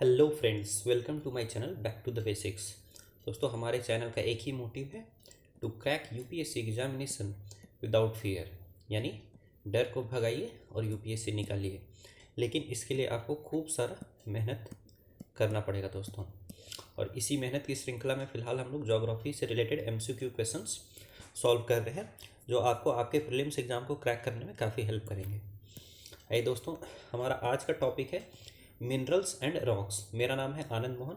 Hello friends, welcome to my channel back to the basics. दोस्तों, हमारे channel का एक ही मोटिव है to crack UPSC examination without fear, यानी डर को भगाइए और यूपीएससी निकालिए। लेकिन इसके लिए आपको खूब सारा मेहनत करना पड़ेगा दोस्तों। और इसी मेहनत की श्रृंखला में फ़िलहाल हम लोग ज्योग्राफी से रिलेटेड एमसीक्यू क्वेश्चंस सॉल्व कर रहे हैं, जो आपको आपके प्रीलिम्स एग्ज़ाम को क्रैक करने में काफ़ी हेल्प करेंगे। आइए दोस्तों, हमारा आज का टॉपिक है मिनरल्स एंड रॉक्स। मेरा नाम है आनंद मोहन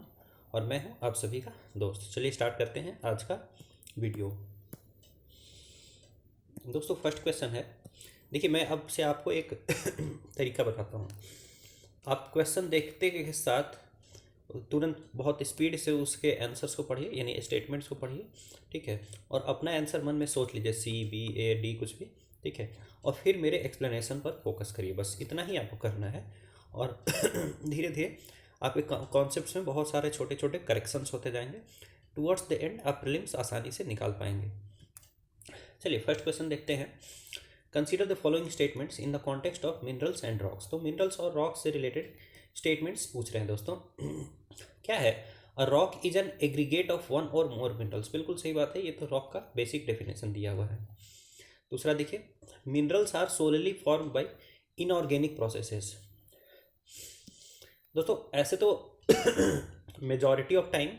और मैं हूं आप सभी का दोस्त। चलिए स्टार्ट करते हैं आज का वीडियो। दोस्तों, फर्स्ट क्वेश्चन है, देखिए मैं अब से आपको एक तरीका बताता हूं। आप क्वेश्चन देखते के साथ तुरंत बहुत स्पीड से उसके आंसर्स को पढ़िए, यानी स्टेटमेंट्स को पढ़िए, ठीक है। और अपना आंसर मन में सोच लीजिए, सी बी ए डी कुछ भी, ठीक है। और फिर मेरे एक्सप्लेनेशन पर फोकस करिए, बस इतना ही आपको करना है। और धीरे धीरे आपके कॉन्सेप्ट्स में बहुत सारे छोटे छोटे करेक्शंस होते जाएंगे। टुवर्ड्स द एंड आप प्रीलिम्स आसानी से निकाल पाएंगे। चलिए फर्स्ट क्वेश्चन देखते हैं। Consider the following statements in the context of minerals and rocks. तो मिनरल्स और रॉक्स से रिलेटेड स्टेटमेंट्स पूछ रहे हैं दोस्तों। क्या है? A rock is an aggregate of one और मोर मिनरल्स। बिल्कुल सही बात है, ये तो रॉक का बेसिक डेफिनेशन दिया हुआ है। दूसरा देखिए, minerals are solely form by inorganic processes. दोस्तों ऐसे तो majority of time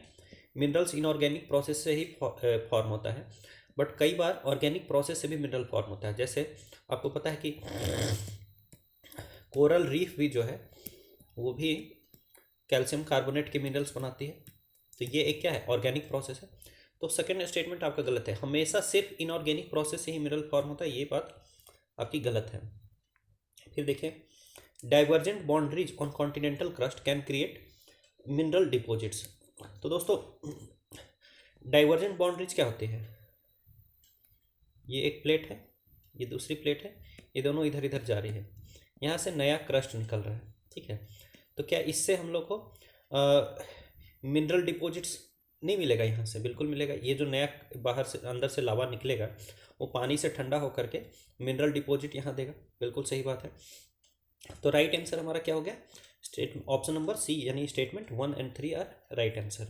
minerals inorganic process से ही फॉर्म होता है, बट कई बार ऑर्गेनिक प्रोसेस से भी मिनरल फॉर्म होता है। जैसे आपको पता है कि कोरल रीफ भी जो है वो भी कैल्शियम कार्बोनेट के मिनरल्स बनाती है। तो ये एक क्या है? ऑर्गेनिक प्रोसेस है। तो सेकेंड स्टेटमेंट आपका गलत है। हमेशा सिर्फ इनऑर्गेनिक प्रोसेस से ही मिनरल फॉर्म होता है, ये बात आपकी गलत है। फिर देखिए, divergent boundaries on continental crust can create mineral deposits. तो दोस्तों, डाइवर्जेंट बाउंड्रीज क्या होती है? ये एक प्लेट है, ये दूसरी प्लेट है, ये दोनों इधर इधर जा रही है, यहाँ से नया क्रस्ट निकल रहा है, ठीक है। तो क्या इससे हम लोग को मिनरल डिपॉजिट्स नहीं मिलेगा? यहाँ से बिल्कुल मिलेगा। ये जो नया बाहर से अंदर से लावा निकलेगा वो पानी से ठंडा होकर के मिनरल डिपॉजिट यहाँ देगा। बिल्कुल सही बात है। तो राइट आंसर हमारा क्या हो गया? ऑप्शन नंबर सी, यानी statement 1 and 3 are right answer.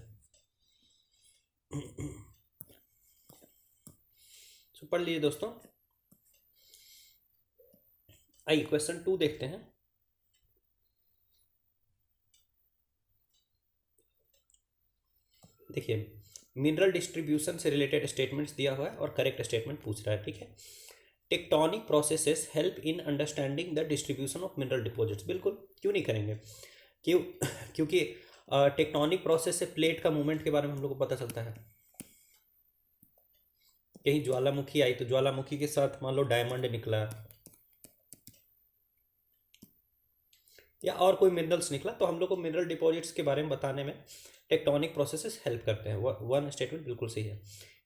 तो पढ़ लीजिए दोस्तों। आइए क्वेश्चन 2 देखते हैं। देखिए, मिनरल डिस्ट्रीब्यूशन से रिलेटेड स्टेटमेंट्स दिया हुआ है और करेक्ट स्टेटमेंट पूछ रहा है, ठीक है। Tectonic processes help in understanding the distribution of mineral deposits. बिल्कुल, क्यों नहीं करेंगे? क्यों? क्योंकि टेक्टोनिक प्रोसेस से प्लेट का मूवमेंट के बारे में हम लोग को पता चलता है। कहीं ज्वालामुखी आई तो ज्वालामुखी के साथ मान लो डायमंड निकला या और कोई मिनरल्स निकला, तो हम लोग को मिनरल डिपॉजिट्स के बारे में बताने में टेक्टोनिक प्रोसेसेस हेल्प करते हैं। वन स्टेटमेंट बिल्कुल सही है।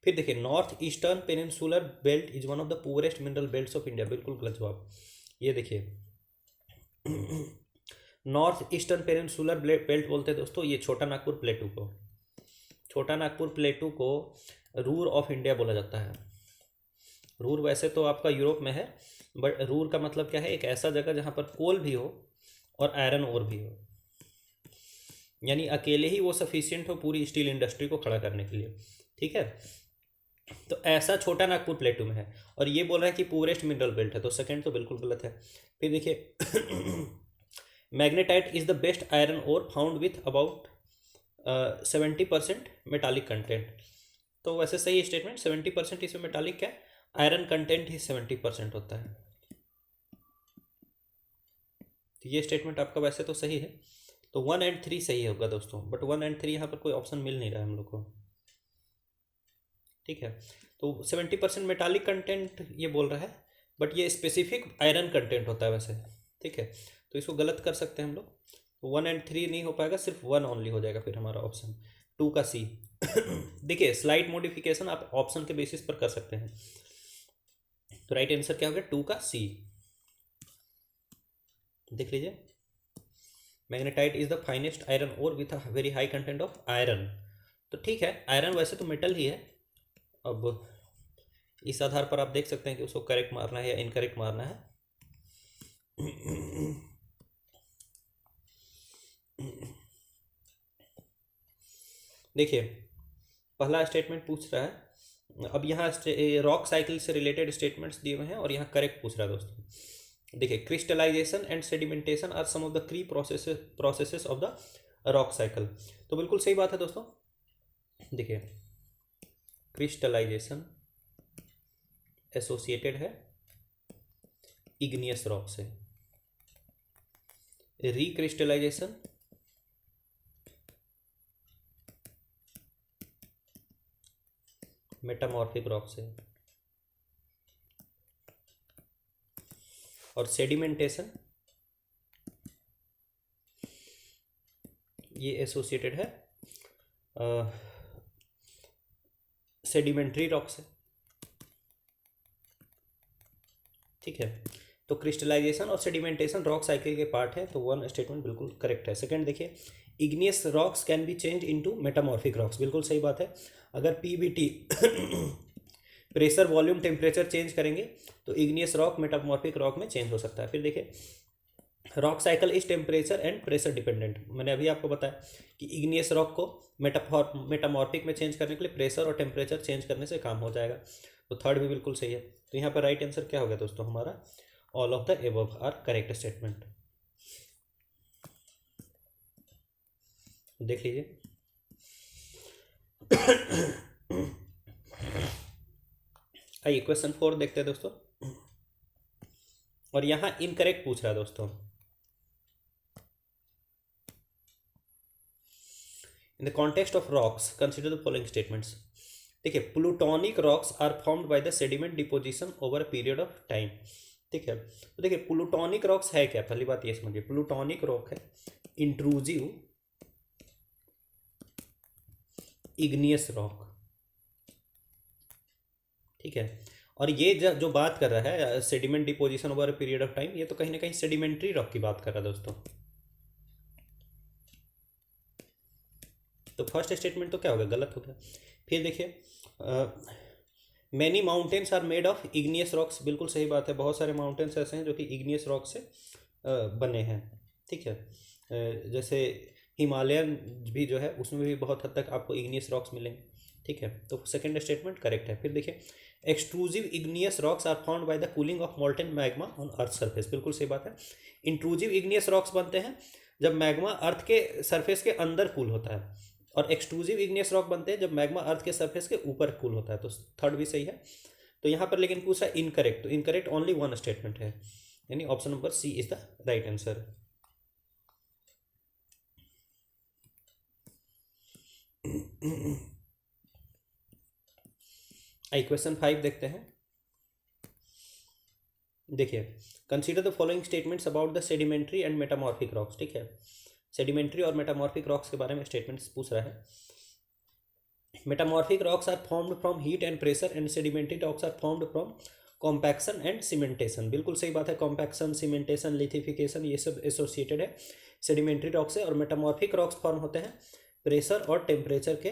फिर देखिए, north eastern peninsular belt is one of the poorest mineral belts of India. बिल्कुल गलत जवाब। ये देखिए, नॉर्थ ईस्टर्न पेनिनसुलर बेल्ट बोलते हैं दोस्तों ये छोटा नागपुर प्लेटू को। छोटा नागपुर प्लेटू को रूर ऑफ इंडिया बोला जाता है। रूर वैसे तो आपका यूरोप में है, बट रूर का मतलब क्या है? एक ऐसा जगह जहाँ पर कोल भी हो और आयरन ओर भी हो, यानी अकेले ही वो सफिशियंट हो पूरी स्टील इंडस्ट्री को खड़ा करने के लिए, ठीक है। तो ऐसा छोटा नागपुर प्लेटू में है और ये बोल रहा है कि पूरेस्ट मिनरल बेल्ट है, तो सेकंड तो बिल्कुल गलत है। फिर देखिए, magnetite is the best iron ore found with about 70% metallic content. तो वैसे सही स्टेटमेंट, 70% इसमें मेटालिक क्या? आयरन कंटेंट ही 70% होता है। तो ये स्टेटमेंट आपका वैसे तो सही है। तो 1 एंड 3 सही होगा दोस्तों, बट 1 एंड 3 यहाँ पर कोई ऑप्शन मिल नहीं रहा है हम लोग को, ठीक है। तो 70% मेटालिक कंटेंट ये बोल रहा है, बट ये स्पेसिफिक आयरन कंटेंट होता है वैसे, ठीक है। तो इसको गलत कर सकते हैं हम लोग। तो 1 एंड 3 नहीं हो पाएगा, सिर्फ 1 ओनली हो जाएगा फिर हमारा ऑप्शन 2 का सी। देखिए, स्लाइड मॉडिफिकेशन आप ऑप्शन के बेसिस पर कर सकते हैं। तो राइट आंसर क्या हो गया? 2 का सी। देख लीजिए, magnetite is the finest iron ore with a very high content of iron. तो ठीक है, आयरन वैसे तो मेटल ही है। अब इस आधार पर आप देख सकते हैं कि उसको करेक्ट मारना है या इनकरेक्ट मारना है। देखिए पहला स्टेटमेंट पूछ रहा है, अब यहाँ रॉक साइकिल से रिलेटेड स्टेटमेंट्स दिए हुए हैं और यहाँ करेक्ट पूछ रहा है दोस्तों। देखिए crystallization and sedimentation are some of the key processes of the rock cycle. तो बिल्कुल सही बात है दोस्तों। देखिए क्रिस्टलाइजेशन एसोसिएटेड है इग्नियस रॉक से, रिक्रिस्टलाइजेशन मेटामॉर्फिक रॉक से, और सेडिमेंटेशन ये एसोसिएटेड है सेडिमेंट्री रॉक से। ठीक है, तो क्रिस्टलाइजेशन और सेडिमेंटेशन रॉक साइकिल के पार्ट है, तो वन स्टेटमेंट बिल्कुल करेक्ट है। सेकंड देखिए igneous rocks can B change into metamorphic rocks, बिल्कुल सही बात है। अगर PBT pressure volume temperature change करेंगे तो इग्नियस रॉक मेटामॉर्फिक रॉक में चेंज हो सकता है। फिर देखिए rock cycle is temperature and pressure dependent, मैंने अभी आपको बताया कि इग्नियस रॉक को मेटामॉर्फिक में चेंज करने के लिए प्रेशर और टेम्परेचर चेंज करने से काम हो जाएगा। तो थर्ड भी बिल्कुल सही है। तो यहाँ पर राइट आंसर क्या हो गया दोस्तों हमारा, all of the above are correct statement. देख लीजिए आइए क्वेश्चन 4 देखते हैं दोस्तों, और यहाँ इनकरेक्ट पूछ रहा है दोस्तों। In the context of rocks consider the following statements. देखिए plutonic rocks are formed by the sediment deposition over a period of time. ठीक है, तो देखिए प्लूटोनिक रॉक्स है क्या, पहली बात ये समझिए प्लूटोनिक रॉक है इंट्रूजिव इग्नियस रॉक। ठीक है, और ये जो बात कर रहा है sediment deposition over a period of time, ये तो कहीं ना कहीं सेडिमेंट्री रॉक की बात कर रहा है दोस्तों। तो फर्स्ट स्टेटमेंट तो क्या हो गया, गलत हो गया। फिर देखिए many mountains are made of igneous rocks, बिल्कुल सही बात है। बहुत सारे माउंटेन्स ऐसे हैं जो कि इग्नियस रॉक से बने हैं। ठीक है, जैसे हिमालयन भी जो है उसमें भी बहुत हद तक आपको इग्नियस रॉक्स मिलेंगे। ठीक है, तो सेकंड स्टेटमेंट करेक्ट है। फिर देखिए extrusive igneous rocks are found by the cooling of molten magma on earth surface, बिल्कुल सही बात है। इंट्रूजिव इग्नियस रॉक्स बनते हैं जब मैग्मा अर्थ के सरफेस के अंदर कूल होता है, और एक्सट्रूजिव इग्नियस रॉक बनते हैं जब मैग्मा अर्थ के सरफेस के ऊपर कूल होता है। तो थर्ड भी सही है। तो यहाँ पर लेकिन पूछा इनकरेक्ट, तो इनकरेक्ट ओनली वन स्टेटमेंट है, यानी option number C is the right answer. आई क्वेश्चन 5 देखते हैं। देखिए consider the following statements about the sedimentary and metamorphic rocks. ठीक है, सेडिमेंट्री और मेटामॉर्फिक रॉक्स के बारे में स्टेटमेंट्स पूछ रहा है। Metamorphic rocks are formed from heat and pressure and sedimentary rocks are formed from compaction and cementation, बिल्कुल सही बात है। कॉम्पैक्शन, सीमेंटेशन, लिथिफिकेशन ये सब एसोसिएटेड है सेडिमेंट्री रॉक से, और मेटामॉर्फिक रॉक्स फॉर्म होते हैं प्रेशर और टेम्परेचर के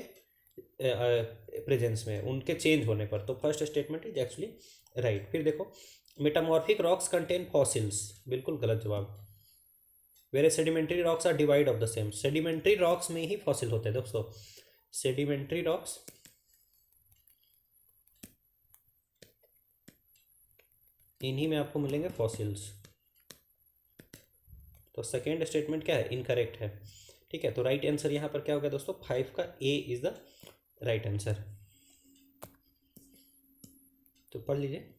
प्रेजेंस में, उनके चेंज होने पर। तो first statement is actually right. फिर देखो मेटामॉर्फिक रॉक्स कंटेन फॉसिल्स, बिल्कुल गलत जवाब। Where sedimentary rocks are devoid of the same, sedimentary rocks में ही फॉसिल होते हैं दोस्तों। सेडिमेंट्री रॉक्स इन्हीं में आपको मिलेंगे फॉसिल्स। तो सेकेंड स्टेटमेंट क्या है, इनकरेक्ट है। ठीक है, तो राइट आंसर यहाँ पर क्या हो गया दोस्तों, 5 का ए इज द राइट आंसर। तो पढ़ लीजिए।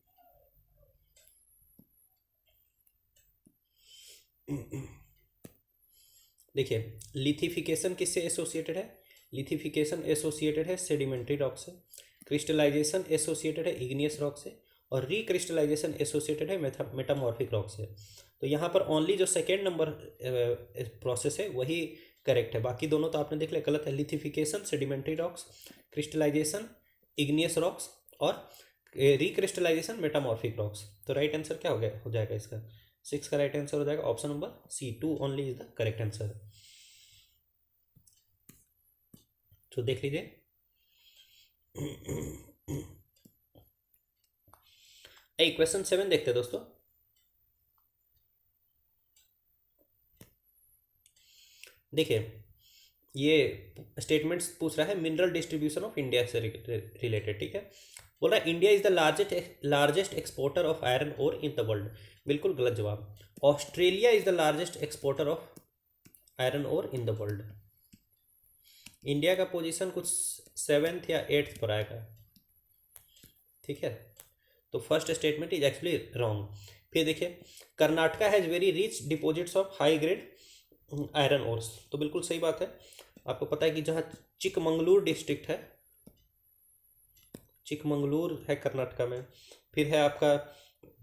देखिए लिथिफिकेशन किससे एसोसिएटेड है, लिथिफिकेशन एसोसिएटेड है सेडिमेंट्री रॉक से, क्रिस्टलाइजेशन एसोसिएटेड है इग्नियस रॉक से, और रिक्रिस्टलाइजेशन एसोसिएटेड है मेटामॉर्फिक रॉक से। तो यहाँ पर ओनली जो सेकेंड नंबर प्रोसेस है वही करेक्ट है, बाकी दोनों तो आपने देख लिया गलत है। Lithification sedimentary rocks, crystallization igneous rocks, और रिक्रिस्टलाइजेशन मेटामॉर्फिक रॉक्स। तो राइट आंसर क्या हो गया, हो जाएगा इसका 6 का राइट आंसर हो जाएगा option number C, 2 only is the correct answer. तो देख लीजिए क्वेश्चन 7 देखते हैं दोस्तों। देखिए ये स्टेटमेंट्स पूछ रहा है मिनरल डिस्ट्रीब्यूशन ऑफ इंडिया से रिलेटेड, ठीक है। बोल रहा है India is the largest exporter of iron ore in the world. बिल्कुल गलत जवाब। Australia is the largest exporter of iron ore in the world. India का पोजीशन कुछ 7th या 8th पर आएगा, ठीक है। तो first statement is actually wrong. फिर देखिए Karnataka has very rich deposits of high grade iron ores. तो बिल्कुल सही बात है। आपको पता है कि जहाँ चिकमंगलूर डिस्ट्रिक्ट है, चिकमंगलूर है कर्नाटका में, फिर है आपका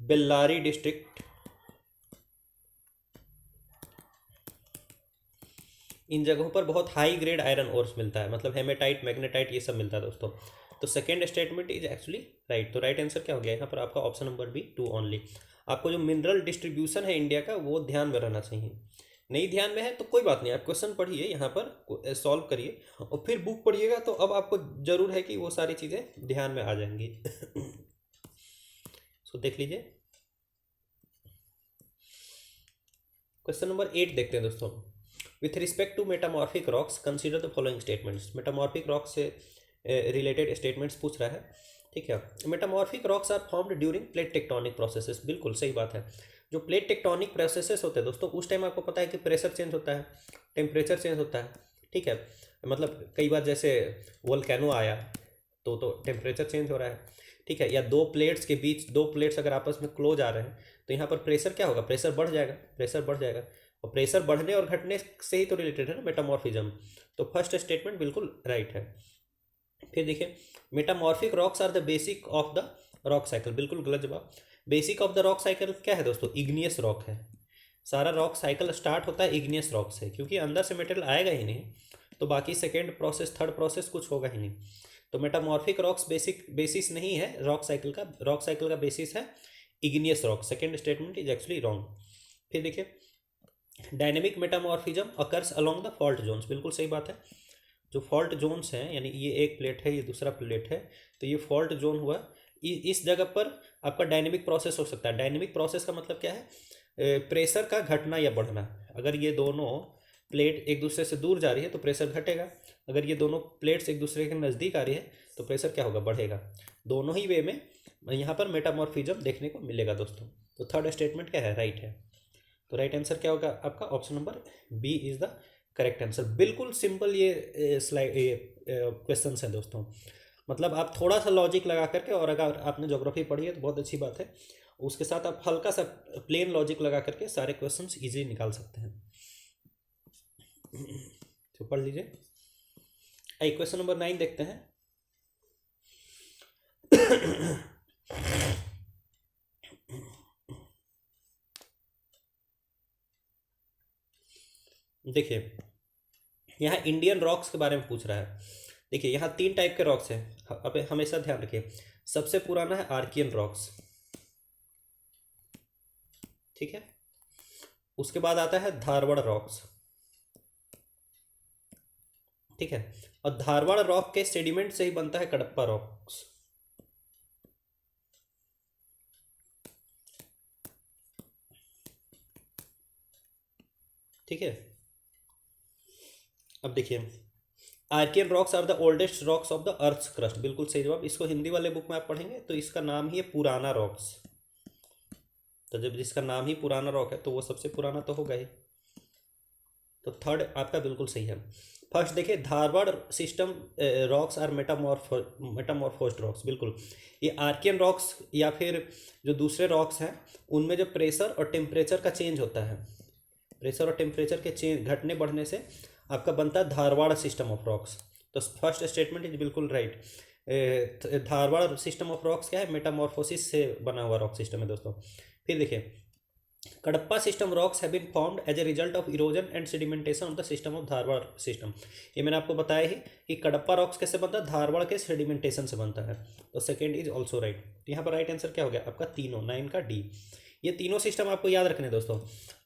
बेल्लारी डिस्ट्रिक्ट, इन जगहों पर बहुत हाई ग्रेड आयरन ओर्स मिलता है, मतलब हेमेटाइट, मैग्नेटाइट, ये सब मिलता है दोस्तों। तो second statement is actually right. तो राइट आंसर क्या हो गया यहाँ पर आपका? Option number B, 2 only. आपको जो मिनरल डिस्ट्रीब्यूशन है इंडिया का वो ध्यान में रहना चाहिए। नहीं ध्यान में है तो कोई बात नहीं, आप क्वेश्चन पढ़िए यहाँ पर, सॉल्व करिए और फिर बुक पढ़िएगा, तो अब आपको जरूर है कि वो सारी चीज़ें ध्यान में आ जाएंगी। सो देख लीजिए क्वेश्चन नंबर 8 देखते हैं दोस्तों। With respect to metamorphic rocks consider the following statements. Metamorphic rocks से रिलेटेड स्टेटमेंट्स पूछ रहा है, ठीक है। Metamorphic rocks are formed during plate tectonic processes. बिल्कुल सही बात है। जो प्लेट टेक्टोनिक प्रोसेसेस होते हैं दोस्तों, उस टाइम आपको पता है कि प्रेशर चेंज होता है, टेम्परेचर चेंज होता है, ठीक है। मतलब कई बार जैसे वोल्केनो आया तो टेम्परेचर चेंज हो रहा है, ठीक है। या दो प्लेट्स के बीच, दो प्लेट्स अगर आपस में क्लोज आ रहे हैं तो यहाँ पर प्रेशर क्या होगा? प्रेशर बढ़ जाएगा, प्रेशर बढ़ जाएगा। और प्रेशर बढ़ने और घटने से ही तो रिलेटेड है ना मेटामॉर्फिज्म। तो फर्स्ट स्टेटमेंट बिल्कुल राइट है। फिर देखिए metamorphic rocks are the basic of the rock cycle. बिल्कुल गलत जवाब। Basic of the rock cycle क्या है दोस्तों? इग्नियस रॉक है। सारा रॉक साइकिल स्टार्ट होता है इग्नियस रॉक से, क्योंकि अंदर से मटेरियल आएगा ही नहीं, तो बाकी सेकेंड प्रोसेस, थर्ड प्रोसेस कुछ होगा ही नहीं। तो मेटामॉर्फिक रॉक्स बेसिस नहीं है रॉक साइकिल का। रॉक साइकिल का बेसिस है igneous rock. Second statement is actually wrong. फिर देखिए dynamic metamorphism occurs along the fault zones. बिल्कुल सही बात है। जो फॉल्ट जोन्स हैं, यानी ये एक प्लेट है, ये दूसरा प्लेट है, तो ये फॉल्ट जोन हुआ, इस जगह पर आपका डायनेमिक प्रोसेस हो सकता है। डायनेमिक प्रोसेस का मतलब क्या है? प्रेशर का घटना या बढ़ना। अगर ये दोनों प्लेट एक दूसरे से दूर जा रही है तो प्रेशर घटेगा, अगर ये दोनों प्लेट्स एक दूसरे के नज़दीक आ रही है तो प्रेशर क्या होगा? बढ़ेगा। दोनों ही वे में यहाँ पर मेटामॉर्फिज्म देखने को मिलेगा दोस्तों। तो थर्ड स्टेटमेंट क्या है? राइट है। तो राइट आंसर क्या होगा आपका? Option number B is the correct answer. बिल्कुल सिंपल ये स्लाइड, ये क्वेश्चन है दोस्तों। मतलब आप थोड़ा सा लॉजिक लगा करके, और अगर आपने ज्योग्राफी पढ़ी है तो बहुत अच्छी बात है, उसके साथ आप हल्का सा प्लेन लॉजिक लगा करके सारे क्वेश्चंस इजीली निकाल सकते हैं। तो पढ़ लीजिए। आइए क्वेश्चन नंबर 9 देखते हैं। देखिए यहाँ इंडियन रॉक्स के बारे में पूछ रहा है। देखिए यहाँ 3 टाइप के रॉक्स हैं, अब हमेशा ध्यान रखिए। सबसे पुराना है आर्कियन रॉक्स, ठीक है। उसके बाद आता है धारवाड़ रॉक्स, ठीक है। और धारवाड़ रॉक के सेडिमेंट से ही बनता है कडप्पा रॉक्स, ठीक है। अब देखिए Archean rocks are the oldest rocks of the earth crust. बिल्कुल सही जवाब। इसको हिंदी वाले बुक में आप पढ़ेंगे तो इसका नाम ही है पुराना रॉक्स। तो जब जिसका नाम ही पुराना रॉक है तो वो सबसे पुराना तो होगा ही। तो थर्ड आपका बिल्कुल सही है। फर्स्ट देखिए Dharwar system rocks are metamorphosed rocks. बिल्कुल ये आर्कियन रॉक्स या फिर जो दूसरे रॉक्स हैं उनमें जो प्रेशर और टेम्परेचर का चेंज होता है, प्रेशर और टेम्परेचर के चेंज घटने बढ़ने से आपका बनता है धारवाड़ सिस्टम ऑफ रॉक्स। तो फर्स्ट स्टेटमेंट इज बिल्कुल right. Dharwad system of rocks क्या है? मेटामॉर्फोसिस से बना हुआ रॉक सिस्टम है दोस्तों। फिर देखिए Cuddapah system rocks have been formed as a result of erosion and sedimentation of the system of Dharwar system. ये मैंने आपको बताया ही कि कडप्पा रॉक्स कैसे बनता है? धारवाड़ के सेडिमेंटेशन से बनता है। तो सेकेंड इज ऑल्सो राइट। तो यहाँ पर राइट आंसर क्या हो गया आपका? तीनों, 9 का डी। ये तीनों सिस्टम आपको याद रखने दोस्तों।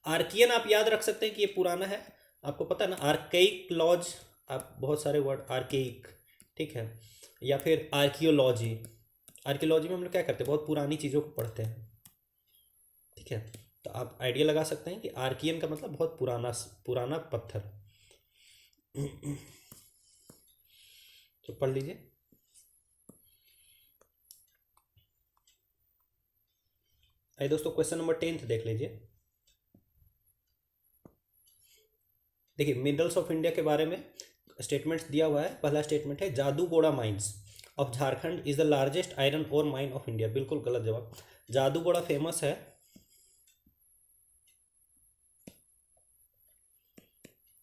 आर्कियन आप याद रख सकते हैं कि ये पुराना है, आपको पता है ना। आर्केइक लॉज, आप बहुत सारे वर्ड, आर्केइक, ठीक है। या फिर आर्कियोलॉजी, आर्कियोलॉजी में हम लोग क्या करते हैं? बहुत पुरानी चीज़ों को पढ़ते हैं, ठीक है। तो आप आइडिया लगा सकते हैं कि आर्कियन का मतलब बहुत पुराना, पुराना पत्थर। तो पढ़ लीजिए। आइए दोस्तों क्वेश्चन नंबर 10 देख लीजिए। देखिए मिनरल्स ऑफ इंडिया के बारे में स्टेटमेंट्स दिया हुआ है। पहला स्टेटमेंट है Jaduguda mines of Jharkhand is the largest iron ore mine of India. बिल्कुल गलत जवाब। जादूगोड़ा फेमस है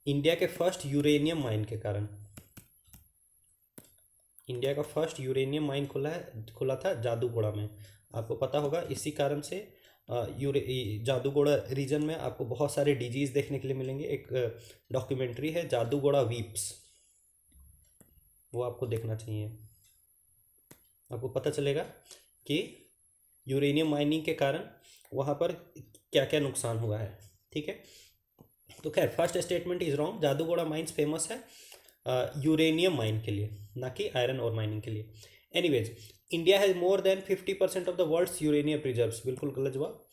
इंडिया के फर्स्ट यूरेनियम माइन के कारण। इंडिया का फर्स्ट यूरेनियम माइन खुला था जादूगोड़ा में। आपको पता होगा इसी कारण से जादूगोड़ा रीजन में आपको बहुत सारे डिजीज देखने के लिए मिलेंगे। एक डॉक्यूमेंट्री है जादूगोड़ा वीप्स, वो आपको देखना चाहिए। आपको पता चलेगा कि यूरेनियम माइनिंग के कारण वहाँ पर क्या क्या नुकसान हुआ है। ठीक है, तो खैर first statement is wrong. Jaduguda mines famous है यूरेनियम माइन के लिए, ना कि आयरन और माइनिंग के लिए। Anyways, India has more than 50% of the world's uranium reserves. बिल्कुल गलत जवाब।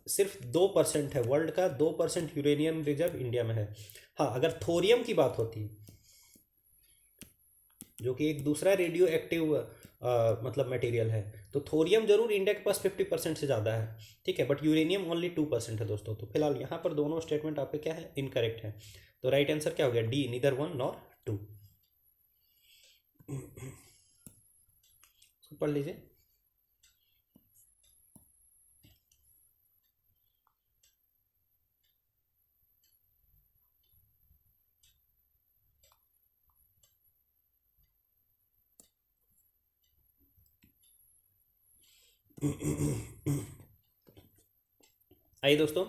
सिर्फ 2% है वर्ल्ड का, 2% यूरेनियम रिजर्व इंडिया में है। हाँ, अगर थोरियम की बात होती, जो कि एक दूसरा रेडियो एक्टिव मतलब मटेरियल है, तो थोरियम जरूर इंडिया के पास 50% से ज़्यादा है। ठीक है, बट यूरेनियम ओनली 2% है दोस्तों। तो फिलहाल यहाँ पर दोनों स्टेटमेंट आपके क्या है, इनकरेक्ट है। तो राइट आंसर क्या हो गया, डी, नीदर 1 नॉर 2। पढ़ लीजिए। आइए दोस्तों,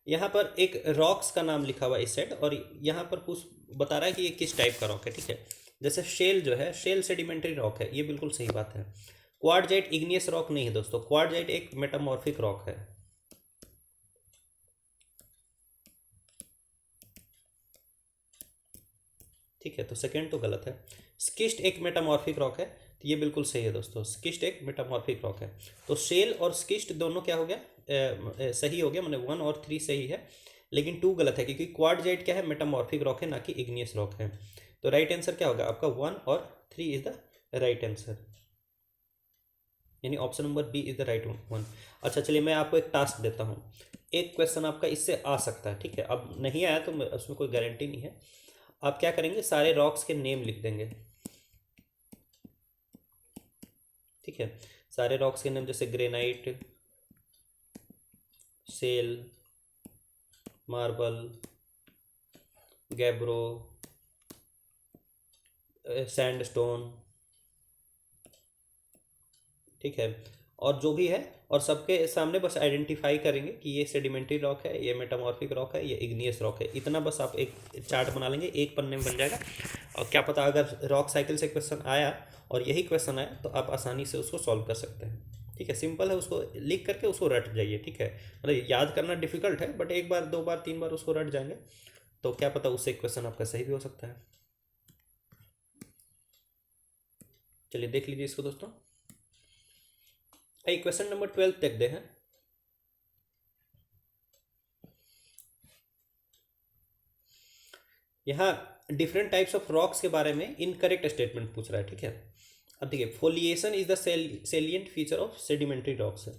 यहाँ पर एक रॉक्स का नाम लिखा हुआ है इस साइड, और यहाँ पर कुछ बता रहा है कि ये किस टाइप का रॉक है। ठीक है, जैसे शेल जो है, शेल सेडिमेंट्री रॉक है, ये बिल्कुल सही बात है। क्वार्टजाइट इग्नियस रॉक नहीं है दोस्तों, क्वार्टजाइट एक मेटामॉर्फिक रॉक है। ठीक है, तो सेकेंड तो गलत है। स्किस्ट एक मेटामॉर्फिक रॉक है, तो ये बिल्कुल सही है दोस्तों, स्किस्ट एक मेटामॉर्फिक रॉक है। तो शेल और स्किस्ट दोनों क्या हो गया, सही हो गया, मैंने 1 और 3 सही है, लेकिन 2 गलत है, क्योंकि क्वार्टजाइट क्या है, मेटामॉर्फिक रॉक है, ना कि इग्नियस रॉक है। तो राइट आंसर क्या होगा आपका, 1 और 3 इज द राइट आंसर, यानी option number B is the right one. अच्छा चलिए, मैं आपको एक टास्क देता हूँ, एक क्वेश्चन आपका इससे आ सकता है। ठीक है, अब नहीं आया तो उसमें कोई गारंटी नहीं है। आप क्या करेंगे, सारे रॉक्स के नेम लिख देंगे। ठीक है, सारे रॉक्स के नेम, जैसे granite, shale, marble, gabbro, sandstone. ठीक है, और जो भी है, और सबके सामने बस आइडेंटिफाई करेंगे कि ये सेडिमेंट्री रॉक है, ये मेटामॉर्फिक रॉक है, ये इग्नियस रॉक है। इतना बस आप एक चार्ट बना लेंगे, एक पन्ने में बन जाएगा। और क्या पता अगर रॉक साइकिल से क्वेश्चन आया और यही क्वेश्चन आया, तो आप आसानी से उसको सॉल्व कर सकते हैं। ठीक है, सिंपल है, उसको लिख करके उसको रट जाइए। ठीक है, मतलब याद करना डिफिकल्ट है, बट एक बार 2 बार 3 बार उसको रट जाएंगे तो क्या पता उससे क्वेश्चन आपका सही भी हो सकता है। चलिए देख लीजिए इसको दोस्तों। आइए क्वेश्चन नंबर 12 देखते हैं। यहाँ डिफरेंट टाइप्स ऑफ रॉक्स के बारे में इनकरेक्ट स्टेटमेंट पूछ रहा है। ठीक है, अब देखिए, foliation is the salient feature of sedimentary rocks है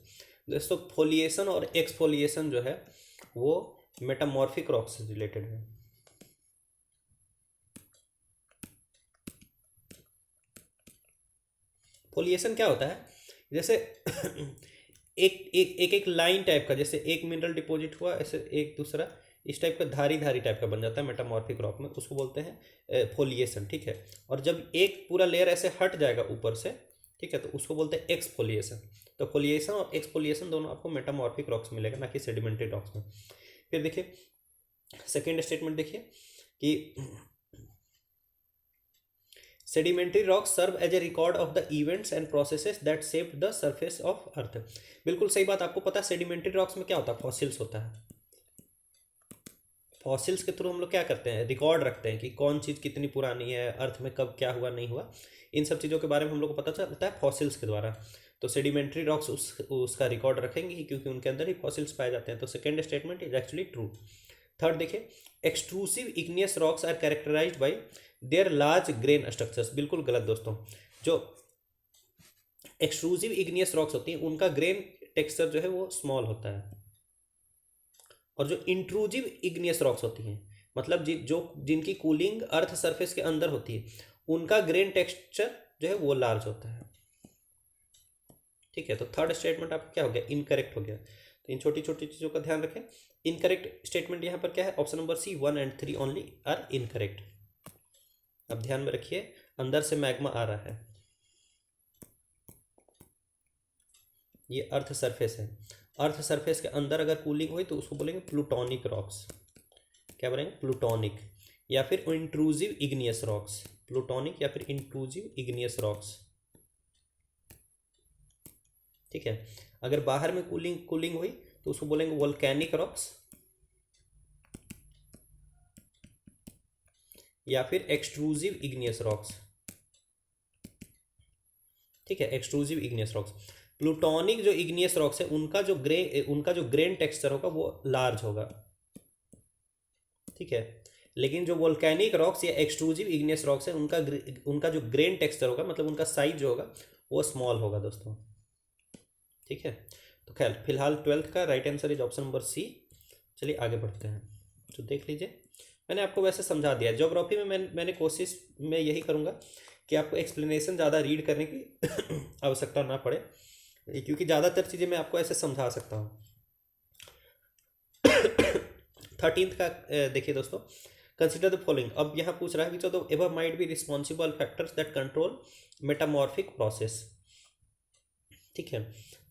दोस्तों। फोलिएशन और एक्सफोलिएशन जो है वो मेटामॉर्फिक रॉक से रिलेटेड है। फोलिएशन क्या होता है, जैसे एक एक एक एक लाइन टाइप का, जैसे एक मिनरल डिपॉजिट हुआ, ऐसे एक दूसरा इस टाइप का धारी धारी टाइप का बन जाता है मेटामॉर्फिक रॉक में, उसको बोलते हैं फोलिएशन। ठीक है, और जब एक पूरा लेयर ऐसे हट जाएगा ऊपर से, ठीक है, तो उसको बोलते हैं एक्सफोलिएशन। तो फोलिएशन और एक्सफोलिएशन दोनों आपको मेटामॉर्फिक रॉक्स मिलेगा, ना कि सेडिमेंट्री रॉक्स में। फिर देखिए सेकेंड स्टेटमेंट देखिए कि sedimentary rocks serve as a record of the events and processes that shaped the surface of earth. बिल्कुल सही बात। आपको पता है सेडिमेंट्री रॉक्स में क्या होता है, फॉसिल्स होता है। फॉसिल्स के थ्रू हम लोग क्या करते हैं, रिकॉर्ड रखते हैं कि कौन चीज़ कितनी पुरानी है, अर्थ में कब क्या हुआ नहीं हुआ, इन सब चीज़ों के बारे में हम लोग को पता चलता है फॉसिल्स के द्वारा। तो सेडिमेंट्री रॉक्स उसका रिकॉर्ड रखेंगे क्योंकि उनके अंदर ही फॉसिल्स पाए जाते हैं। तो second statement is actually true. Third देखिए, extrusive igneous rocks are characterised by their large grain structures. बिल्कुल गलत दोस्तों। जो एक्सट्रूसिव इग्नियस रॉक्स होती हैं उनका ग्रेन टेक्सचर जो है वो स्मॉल होता है, और जो इंट्रूजिव इग्नियस रॉक्स होती हैं मतलब जो जिनकी कूलिंग अर्थ सरफेस के अंदर होती है उनका ग्रेन टेक्सचर जो है वो लार्ज होता है। ठीक है, तो थर्ड स्टेटमेंट आपका क्या हो गया, इनकरेक्ट हो गया। तो इन छोटी छोटी चीज़ों का ध्यान रखें। इनकरेक्ट स्टेटमेंट यहाँ पर क्या है, option number C 1 and 3 only are incorrect. अब ध्यान में रखिए, अंदर से मैग्मा आ रहा है, ये अर्थ सरफेस है। अर्थ सरफेस के अंदर अगर कूलिंग हुई तो उसको बोलेंगे प्लूटोनिक रॉक्स। क्या बोलेंगे, प्लूटोनिक या फिर इंट्रूजिव इग्नियस रॉक्स। प्लूटोनिक या फिर इंट्रूजिव इग्नियस रॉक्स। ठीक है, अगर बाहर में कूलिंग हुई तो उसको बोलेंगे वोल्केनिक रॉक्स या फिर एक्सट्रूजिव इग्नियस रॉक्स। ठीक है, एक्सट्रूजिव इग्नियस रॉक्स। प्लूटोनिक जो इग्नियस रॉक्स है उनका जो ग्रेन टेक्सचर होगा वो लार्ज होगा। ठीक है, लेकिन जो वोल्केनिक रॉक्स या एक्सट्रूजिव इग्नियस रॉक्स है उनका जो ग्रेन टेक्सचर होगा मतलब उनका साइज जो होगा वो स्मॉल होगा दोस्तों। ठीक है, तो खैर फिलहाल 12th का right answer is option number C. चलिए आगे बढ़ते हैं। तो देख लीजिए, मैंने आपको वैसे समझा दिया। ज्योग्राफी में मैंने कोशिश में यही करूँगा कि आपको एक्सप्लेनेशन ज़्यादा रीड करने की आवश्यकता ना पड़े, क्योंकि ज़्यादातर चीज़ें मैं आपको ऐसे समझा सकता हूँ। 13th का देखिए दोस्तों, कंसिडर द फॉलोइंग। अब यहाँ पूछ रहा है कि तो ever might be responsible factors that control metamorphic process. ठीक है,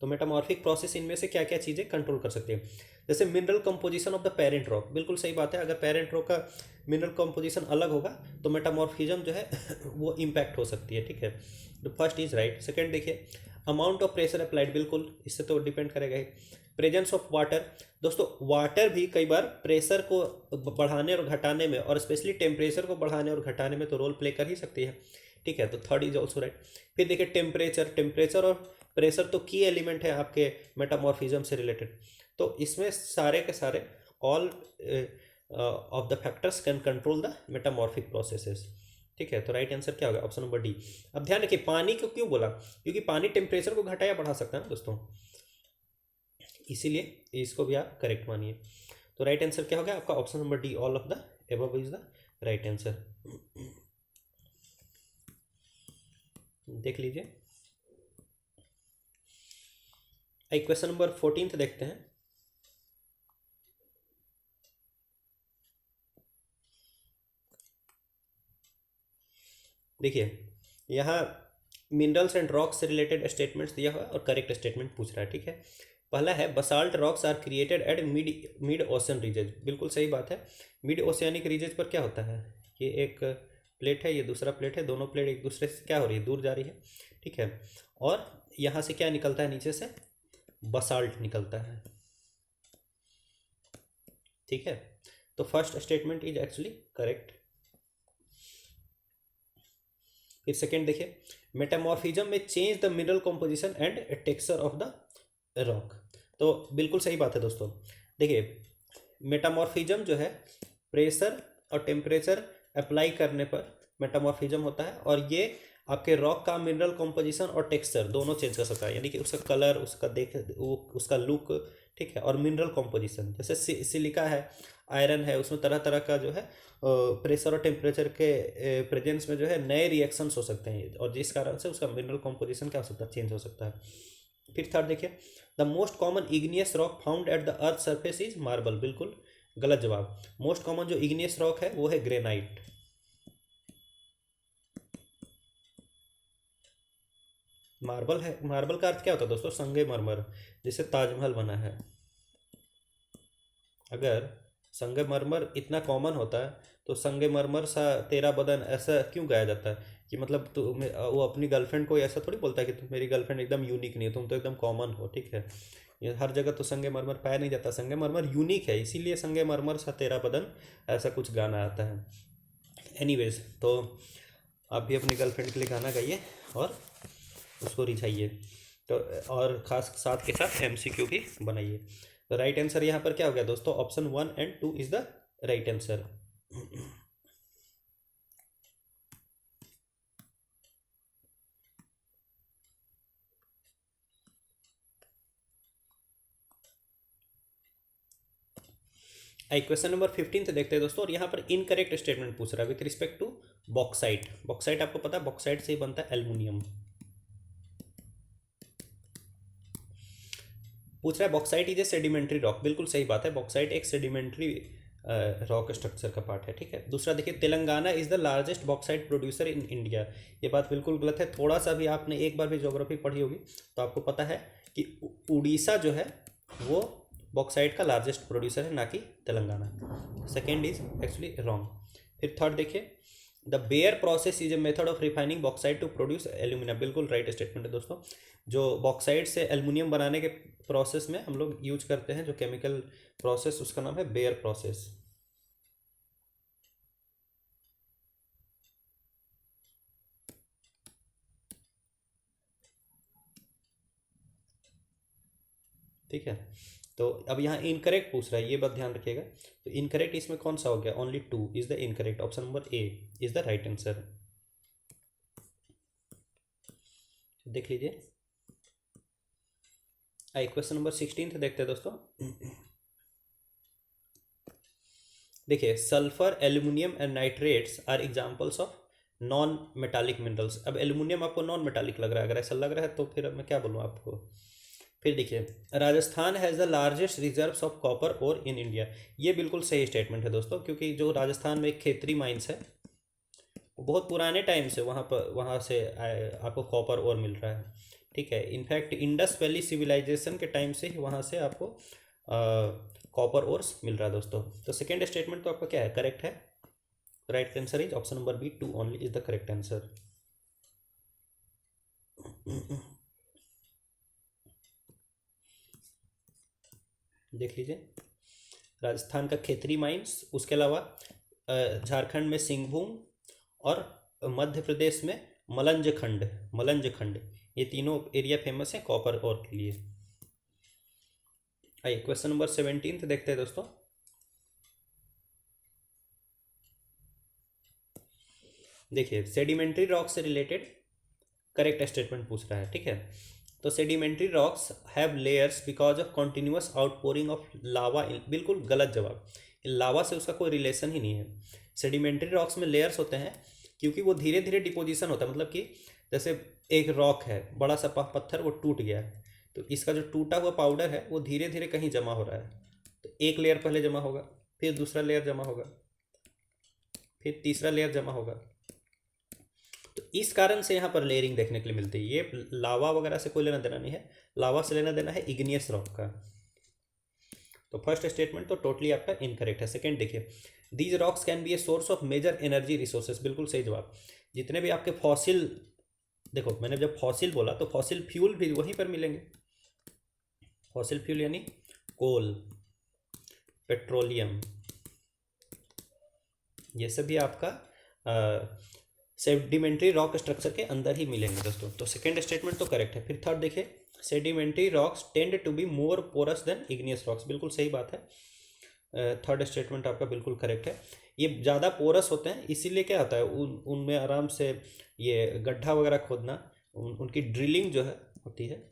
तो मेटामॉर्फिक प्रोसेस इनमें से क्या क्या चीज़ें कंट्रोल कर सकते हैं। जैसे mineral composition of the parent rock. बिल्कुल सही बात है, अगर पेरेंट रॉक का मिनरल कंपोजिशन अलग होगा तो मेटामॉर्फिज्म जो है वो इम्पैक्ट हो सकती है। ठीक है, तो फर्स्ट इज राइट। सेकंड देखिए, अमाउंट ऑफ प्रेशर अप्लाइड। बिल्कुल, इससे तो डिपेंड करेगा ही। Presence of water. दोस्तों वाटर भी कई बार प्रेशर को बढ़ाने और घटाने में, और स्पेशली टेम्परेचर को बढ़ाने और घटाने में तो रोल प्ले कर ही सकती है। ठीक है, तो थर्ड इज ऑल्सो राइट। फिर देखिए टेम्परेचर और प्रेशर तो की एलिमेंट है आपके मेटामॉर्फिज्म से रिलेटेड। तो इसमें सारे के सारे all of the factors can control the metamorphic processes. ठीक है, तो राइट आंसर क्या होगा, ऑप्शन नंबर डी। अब ध्यान रखिए, पानी को क्यों बोला, क्योंकि पानी टेम्परेचर को घटाया बढ़ा सकता है ना दोस्तों, इसीलिए इसको भी आप करेक्ट मानिए। तो राइट आंसर क्या होगा आपका, option number D, all of the above is the right answer. देख लीजिए, एक क्वेश्चन नंबर 14 देखते हैं। देखिए यहाँ मिनरल्स एंड रॉक्स से रिलेटेड स्टेटमेंट्स दिया हुआ है और करेक्ट स्टेटमेंट पूछ रहा है। ठीक है, पहला है basalt rocks are created at mid ocean region. बिल्कुल सही बात है। मिड ओशियानिक रीजन पर क्या होता है, ये एक प्लेट है, ये दूसरा प्लेट है, दोनों प्लेट एक दूसरे से क्या हो रही है, दूर जा रही है। ठीक है, और यहाँ से क्या निकलता है, नीचे से बसाल्ट निकलता है। ठीक है, तो first statement is actually correct. फिर सेकेंड देखिए, मेटामॉर्फिज्म में change the mineral composition and texture of the rock. तो बिल्कुल सही बात है दोस्तों। देखिए मेटामॉर्फिज्म जो है प्रेशर और टेम्परेचर अप्लाई करने पर मेटामॉर्फिज्म होता है, और ये आपके रॉक का मिनरल कॉम्पोजिशन और टेक्सचर दोनों चेंज कर सकता है, यानी कि उसका कलर, उसका लुक। ठीक है, और मिनरल कॉम्पोजिशन, जैसे सिलिका है, आयरन है, उसमें तरह तरह का जो है प्रेशर और टेम्परेचर के प्रेजेंस में जो है नए रिएक्शंस हो सकते हैं, और जिस कारण से उसका मिनरल कॉम्पोजिशन क्या हो सकता है, चेंज हो सकता है। फिर थर्ड देखिए, the most common igneous rock found at the earth surface is marble. बिल्कुल गलत जवाब। मोस्ट कॉमन जो इग्नियस रॉक है वो है ग्रेनाइट। मार्बल है, मार्बल का अर्थ क्या होता है दोस्तों, संगमरमर, जिससे ताजमहल बना है। अगर संगमरमर इतना कॉमन होता है तो संगमरमर सा तेरा बदन ऐसा क्यों गाया जाता है, कि मतलब वो अपनी गर्लफ्रेंड को ऐसा थोड़ी बोलता है कि तुम मेरी गर्लफ्रेंड एकदम यूनिक नहीं हो, तुम तो एकदम कॉमन हो। ठीक है, ये हर जगह तो संगमरमर पाया नहीं जाता, संगमरमर यूनिक है, इसीलिए संगमरमर सा तेरा बदन ऐसा कुछ गाना आता है। एनीवेज, तो आप भी अपनी गर्लफ्रेंड के लिए गाना गाइए और उसको रिझाइए, तो और ख़ास साथ के साथ MCQ भी बनाइए। राइट आंसर यहाँ पर क्या हो गया दोस्तों, option 1 and 2 is the right answer. आई क्वेश्चन नंबर 15 देखते हैं दोस्तों, और यहाँ पर इनकरेक्ट स्टेटमेंट पूछ रहा है with respect to bauxite. Bauxite आपको पता है बॉक्साइट से ही बनता है एल्युमिनियम। पूछ रहा है bauxite is a sedimentary rock, बिल्कुल सही बात है, बॉक्साइट एक सेडिमेंट्री रॉक स्ट्रक्चर का पार्ट है, ठीक है। दूसरा देखिए, Telangana is the largest bauxite producer in India. ये बात बिल्कुल गलत है, थोड़ा सा भी आपने एक बार भी ज्योग्राफी पढ़ी होगी तो आपको पता है कि उड़ीसा जो है वो बॉक्साइट का लार्जेस्ट प्रोड्यूसर है, ना कि Telangana. Second is actually wrong. फिर थर्ड देखिए, the Bayer process is a method of refining bauxite to produce aluminium, बिल्कुल राइट स्टेटमेंट है दोस्तों। जो बॉक्साइट से एल्युमिनियम बनाने के प्रोसेस में हम लोग यूज करते हैं जो केमिकल प्रोसेस, उसका नाम है बेयर प्रोसेस। ठीक है, तो अब यहाँ इनकरेक्ट पूछ रहा है, ये बात ध्यान रखिएगा। तो इनकरेक्ट इसमें कौन सा हो गया, only 2 is the incorrect, option number A is the right answer. देख लीजिए, आई क्वेश्चन नंबर 16 देखते हैं दोस्तों। देखिए, sulphur, aluminium and nitrates are examples of non metallic minerals. अब एल्यूमिनियम आपको नॉन मेटालिक लग रहा है, अगर ऐसा लग रहा है तो फिर मैं क्या बोलूँ आपको। फिर देखिए, Rajasthan has the largest reserves of copper ore in India. ये बिल्कुल सही स्टेटमेंट है दोस्तों, क्योंकि जो राजस्थान में एक खेतरी माइंस है, वो बहुत पुराने टाइम से वहाँ से आपको कॉपर ओर मिल रहा है, ठीक है। इनफैक्ट इंडस वैली सिविलाइजेशन के टाइम से ही वहाँ से आपको कॉपर ओर्स मिल रहा है दोस्तों। तो सेकेंड स्टेटमेंट तो आपका क्या है, करेक्ट है। Right answer is option number B, 2 only is the correct answer. देख लीजिए, राजस्थान का खेतरी माइंस, उसके अलावा झारखंड में सिंहभूम, और मध्य प्रदेश में मलंज खंड, ये तीनों एरिया फेमस है कॉपर ओर के लिए। आइए क्वेश्चन नंबर 17 देखते हैं दोस्तों। देखिए, सेडिमेंट्री रॉक से रिलेटेड करेक्ट स्टेटमेंट पूछ रहा है, ठीक है। तो sedimentary rocks have layers because of continuous outpouring of lava, बिल्कुल गलत जवाब। लावा से उसका कोई रिलेशन ही नहीं है। सेडिमेंट्री रॉक्स में लेयर्स होते हैं क्योंकि वो धीरे धीरे डिपोजिशन होता है, मतलब कि जैसे एक रॉक है, बड़ा सा पत्थर, वो टूट गया है, तो इसका जो टूटा हुआ पाउडर है वो धीरे धीरे कहीं जमा हो रहा है। तो एक लेयर पहले जमा होगा, फिर दूसरा लेयर जमा होगा, फिर तीसरा लेयर जमा होगा। तो इस कारण से यहाँ पर लेयरिंग देखने के लिए मिलती है। ये लावा वगैरह से कोई लेना देना नहीं है, लावा से लेना देना है इग्नियस रॉक का। तो फर्स्ट स्टेटमेंट तो टोटली आपका इनकरेक्ट है। सेकंड देखिए, these rocks can be a source of major energy resources, बिल्कुल सही जवाब। जितने भी आपके फॉसिल, देखो मैंने जब फॉसिल बोला तो फॉसिल फ्यूल भी वहीं पर मिलेंगे। फॉसिल फ्यूल यानी कोल, पेट्रोलियम, ये सभी आपका सेडिमेंट्री रॉक स्ट्रक्चर के अंदर ही मिलेंगे दोस्तों। तो सेकेंड स्टेटमेंट तो करेक्ट है। फिर थर्ड देखिए, sedimentary rocks tend to be more porous than igneous rocks, बिल्कुल सही बात है। थर्ड स्टेटमेंट आपका बिल्कुल करेक्ट है। ये ज़्यादा पोरस होते हैं, इसीलिए क्या होता है उनमें आराम से ये गड्ढा वगैरह खोदना, उनकी ड्रिलिंग जो है होती है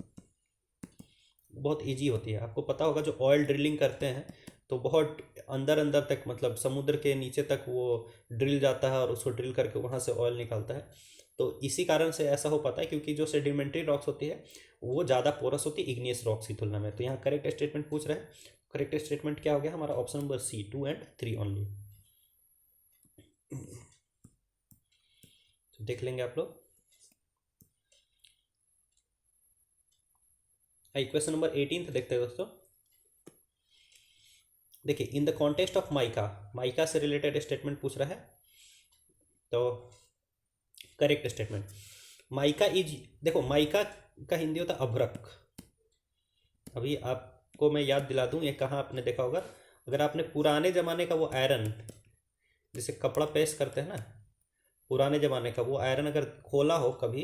बहुत इजी होती है। आपको पता होगा जो ऑयल ड्रिलिंग करते हैं तो बहुत अंदर अंदर तक, मतलब समुद्र के नीचे तक वो ड्रिल जाता है और उसको ड्रिल करके वहाँ से ऑयल निकालता है। तो इसी कारण से ऐसा हो पाता है, क्योंकि जो सेडिमेंट्री रॉक्स होती है वो ज़्यादा पोरस होती है इग्नियस रॉक्स की तुलना में। तो यहाँ करेक्ट स्टेटमेंट पूछ रहे हैं, करेक्ट स्टेटमेंट क्या हो गया हमारा, option number C, 2 and 3 only. तो देख लेंगे आप लोग। आइए क्वेश्चन नंबर 18 देखते हैं दोस्तों। देखिए, इन the context of mica, mica से रिलेटेड स्टेटमेंट पूछ रहा है। तो करेक्ट स्टेटमेंट, माइका इज, देखो माइका का हिंदी होता है अभ्रक। अभी आपको मैं याद दिला दूं, ये कहाँ आपने देखा होगा, अगर आपने पुराने ज़माने का वो आयरन, जैसे कपड़ा प्रेस करते हैं ना, पुराने ज़माने का वो आयरन अगर खोला हो कभी,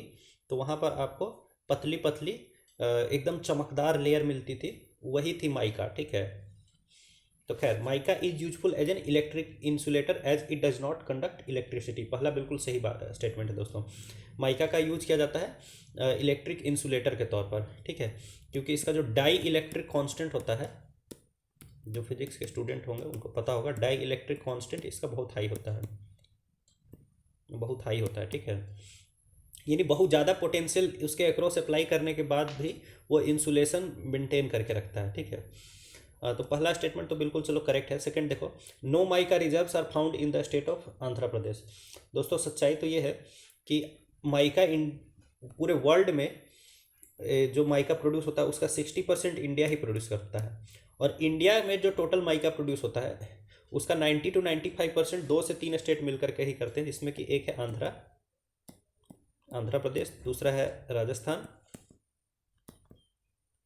तो वहाँ पर आपको पतली पतली एकदम चमकदार लेयर मिलती थी, वही थी माइका, ठीक है। तो खैर mica is useful as an electric insulator as it does not conduct electricity. पहला बिल्कुल सही बात स्टेटमेंट है दोस्तों। माइका का यूज किया जाता है इलेक्ट्रिक इंसुलेटर के तौर पर, ठीक है, क्योंकि इसका जो डाई इलेक्ट्रिक कांस्टेंट होता है, जो फिजिक्स के स्टूडेंट होंगे उनको पता होगा, डाई इलेक्ट्रिक कांस्टेंट इसका बहुत हाई होता है, बहुत हाई होता है, ठीक है। यानी बहुत ज़्यादा पोटेंशियल उसके अक्रॉस अप्लाई करने के बाद भी वो इंसुलेशन मेंटेन करके रखता है, ठीक है। तो पहला स्टेटमेंट तो बिल्कुल चलो करेक्ट है। सेकंड देखो, no mica reserves are found in the state of Andhra Pradesh. दोस्तों सच्चाई तो ये है कि माइका इन पूरे वर्ल्ड में जो माइका प्रोड्यूस होता है उसका 60% इंडिया ही प्रोड्यूस करता है, और इंडिया में जो टोटल माइका प्रोड्यूस होता है उसका 90 to 95% 2 से 3 स्टेट मिलकर के ही करते हैं, जिसमें कि एक है आंध्र प्रदेश, दूसरा है राजस्थान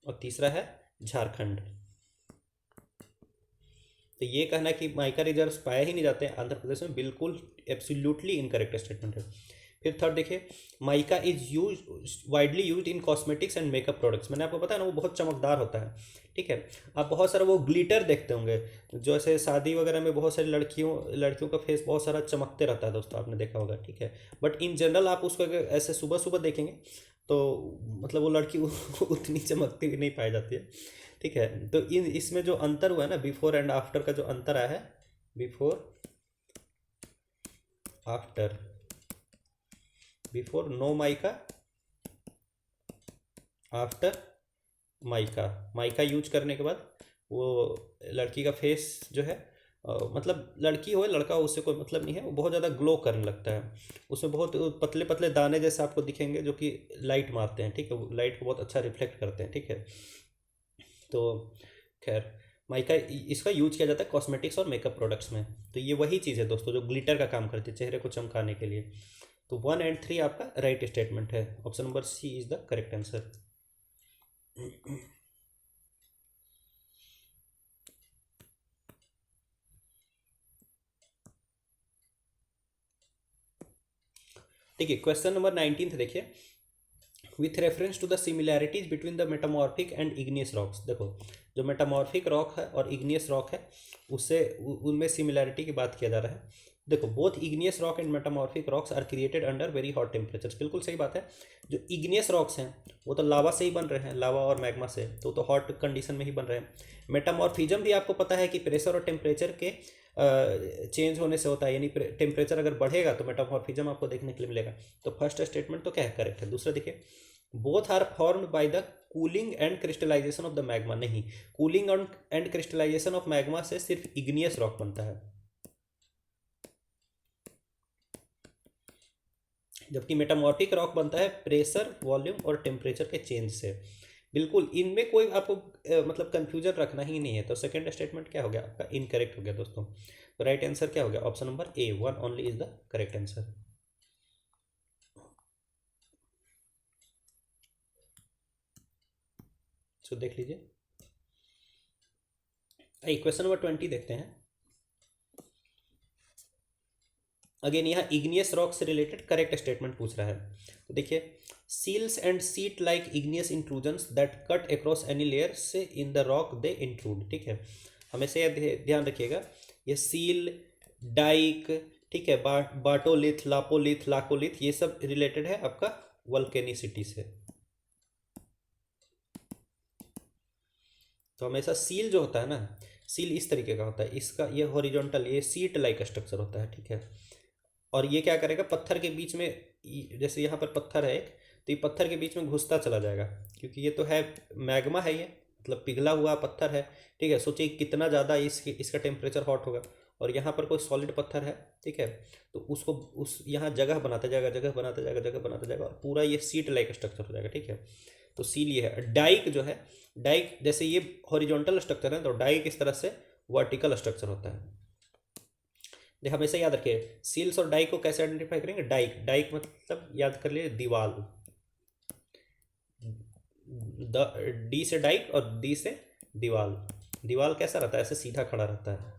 और तीसरा है झारखंड। तो ये कहना कि माइका रिजर्व्स पाए ही नहीं जाते हैं आंध्र प्रदेश में, बिल्कुल एब्सोल्युटली इनकरेक्ट स्टेटमेंट है। फिर थर्ड देखिए, mica is use widely use in cosmetics and makeup products. मैंने आपको बताया ना वो बहुत चमकदार होता है, ठीक है। आप बहुत सारा वो ग्लिटर देखते होंगे, जो ऐसे शादी वगैरह में बहुत सारी लड़कियों का फेस बहुत सारा चमकते रहता है दोस्तों, आपने देखा होगा, ठीक है। बट इन जनरल आप उसको अगर ऐसे सुबह सुबह देखेंगे तो मतलब वो लड़की उतनी चमकती हुई नहीं पाई जाती है, ठीक है। तो इसमें जो अंतर हुआ है ना, बिफोर एंड आफ्टर का जो अंतर आया है, before after, before no mica, after mica. Mica use करने के बाद वो लड़की का फेस जो है मतलब लड़की हो या लड़का हो उससे कोई मतलब नहीं है, वो बहुत ज़्यादा ग्लो करने लगता है, उसमें बहुत पतले पतले दाने जैसे आपको दिखेंगे जो कि लाइट मारते हैं, ठीक है, लाइट को बहुत अच्छा रिफ्लेक्ट करते हैं, ठीक है। तो खैर माइका इसका यूज किया जाता है कॉस्मेटिक्स और मेकअप प्रोडक्ट्स में। तो ये वही चीज़ है दोस्तों जो ग्लिटर का काम करती है चेहरे को चमकाने के लिए। तो 1 and 3 आपका राइट स्टेटमेंट है, option number C is the correct answer. ठीक है, क्वेश्चन नंबर 19 देखिए, with reference to the similarities between the metamorphic and igneous rocks. देखो जो मेटामॉर्फिक रॉक है और इग्नियस रॉक है उससे उनमें सिमिलैरिटी की बात किया जा रहा है। देखो both igneous rock and metamorphic rocks are created under very hot temperatures. बिल्कुल सही बात है। जो इग्नियस रॉक्स हैं वो तो लावा से ही बन रहे हैं, लावा और मैग्मा से, तो हॉट कंडीशन में ही बन रहे हैं। मेटामॉर्फिज्म भी आपको पता है कि प्रेशर और टेम्परेचर के चेंज होने से होता है, यानी टेम्परेचर अगर बढ़ेगा तो मेटामॉर्फिज्म आपको देखने के लिए मिलेगा। तो फर्स्ट स्टेटमेंट तो क्या है, करेक्ट है। दूसरा देखिए, both are formed by the cooling and crystallisation of the magma. नहीं, cooling and crystallisation of magma से सिर्फ इग्नियस रॉक बनता है, जबकि मेटामॉर्फिक रॉक बनता है प्रेशर, वॉल्यूम और टेम्परेचर के चेंज से। बिल्कुल इनमें कोई आपको मतलब कंफ्यूजन रखना ही नहीं है। तो सेकंड स्टेटमेंट क्या हो गया आपका, इनकरेक्ट हो गया दोस्तों। तो राइट आंसर क्या हो गया, option number A, 1 only is the correct answer. So देख लीजिए, क्वेश्चन नंबर 20 देखते हैं। अगेन यहाँ इग्नियस रॉक से रिलेटेड करेक्ट स्टेटमेंट पूछ रहा है। तो देखिए, sills and sheet like igneous intrusions that cut across any layer से in the rock they intrude. ठीक है, हमेशा यह ध्यान रखिएगा, ये सील, डाइक, ठीक है, बाटोलिथ, लापोलिथ, लाकोलिथ, ये सब रिलेटेड है आपका वल्केनिसिटी से। तो हमेशा सील जो होता है ना, सील इस तरीके का होता है, इसका ये हॉरिजॉन्टल, ये सीट लाइक स्ट्रक्चर होता है, ठीक है। और ये क्या करेगा, पत्थर के बीच में, जैसे यहाँ पर पत्थर है एक, तो ये पत्थर के बीच में घुसता चला जाएगा, क्योंकि ये तो है मैग्मा है, ये मतलब पिघला हुआ पत्थर है, ठीक है। सोचिए कितना ज़्यादा इसका टेम्परेचर हॉट होगा, और यहाँ पर कोई सॉलिड पत्थर है, ठीक है, तो उसको उस यहाँ जगह बनाता जाएगा, जगह बनाता जाएगा, जगह बनाता जाएगा, और पूरा ये सीट लाइक स्ट्रक्चर हो जाएगा, ठीक है। तो सील ये है। डाइक जो है, डाइक जैसे ये हॉरिजॉन्टल स्ट्रक्चर है, तो डाइक इस तरह से वर्टिकल स्ट्रक्चर होता है। हमेशा याद रखिए, सील्स और डाइक को कैसे आइडेंटिफाई करेंगे, डाइक, डाइक मतलब याद कर लिए दीवाल, डी से डाइक और डी से दीवाल। दीवाल कैसा रहता है, ऐसे सीधा खड़ा रहता है,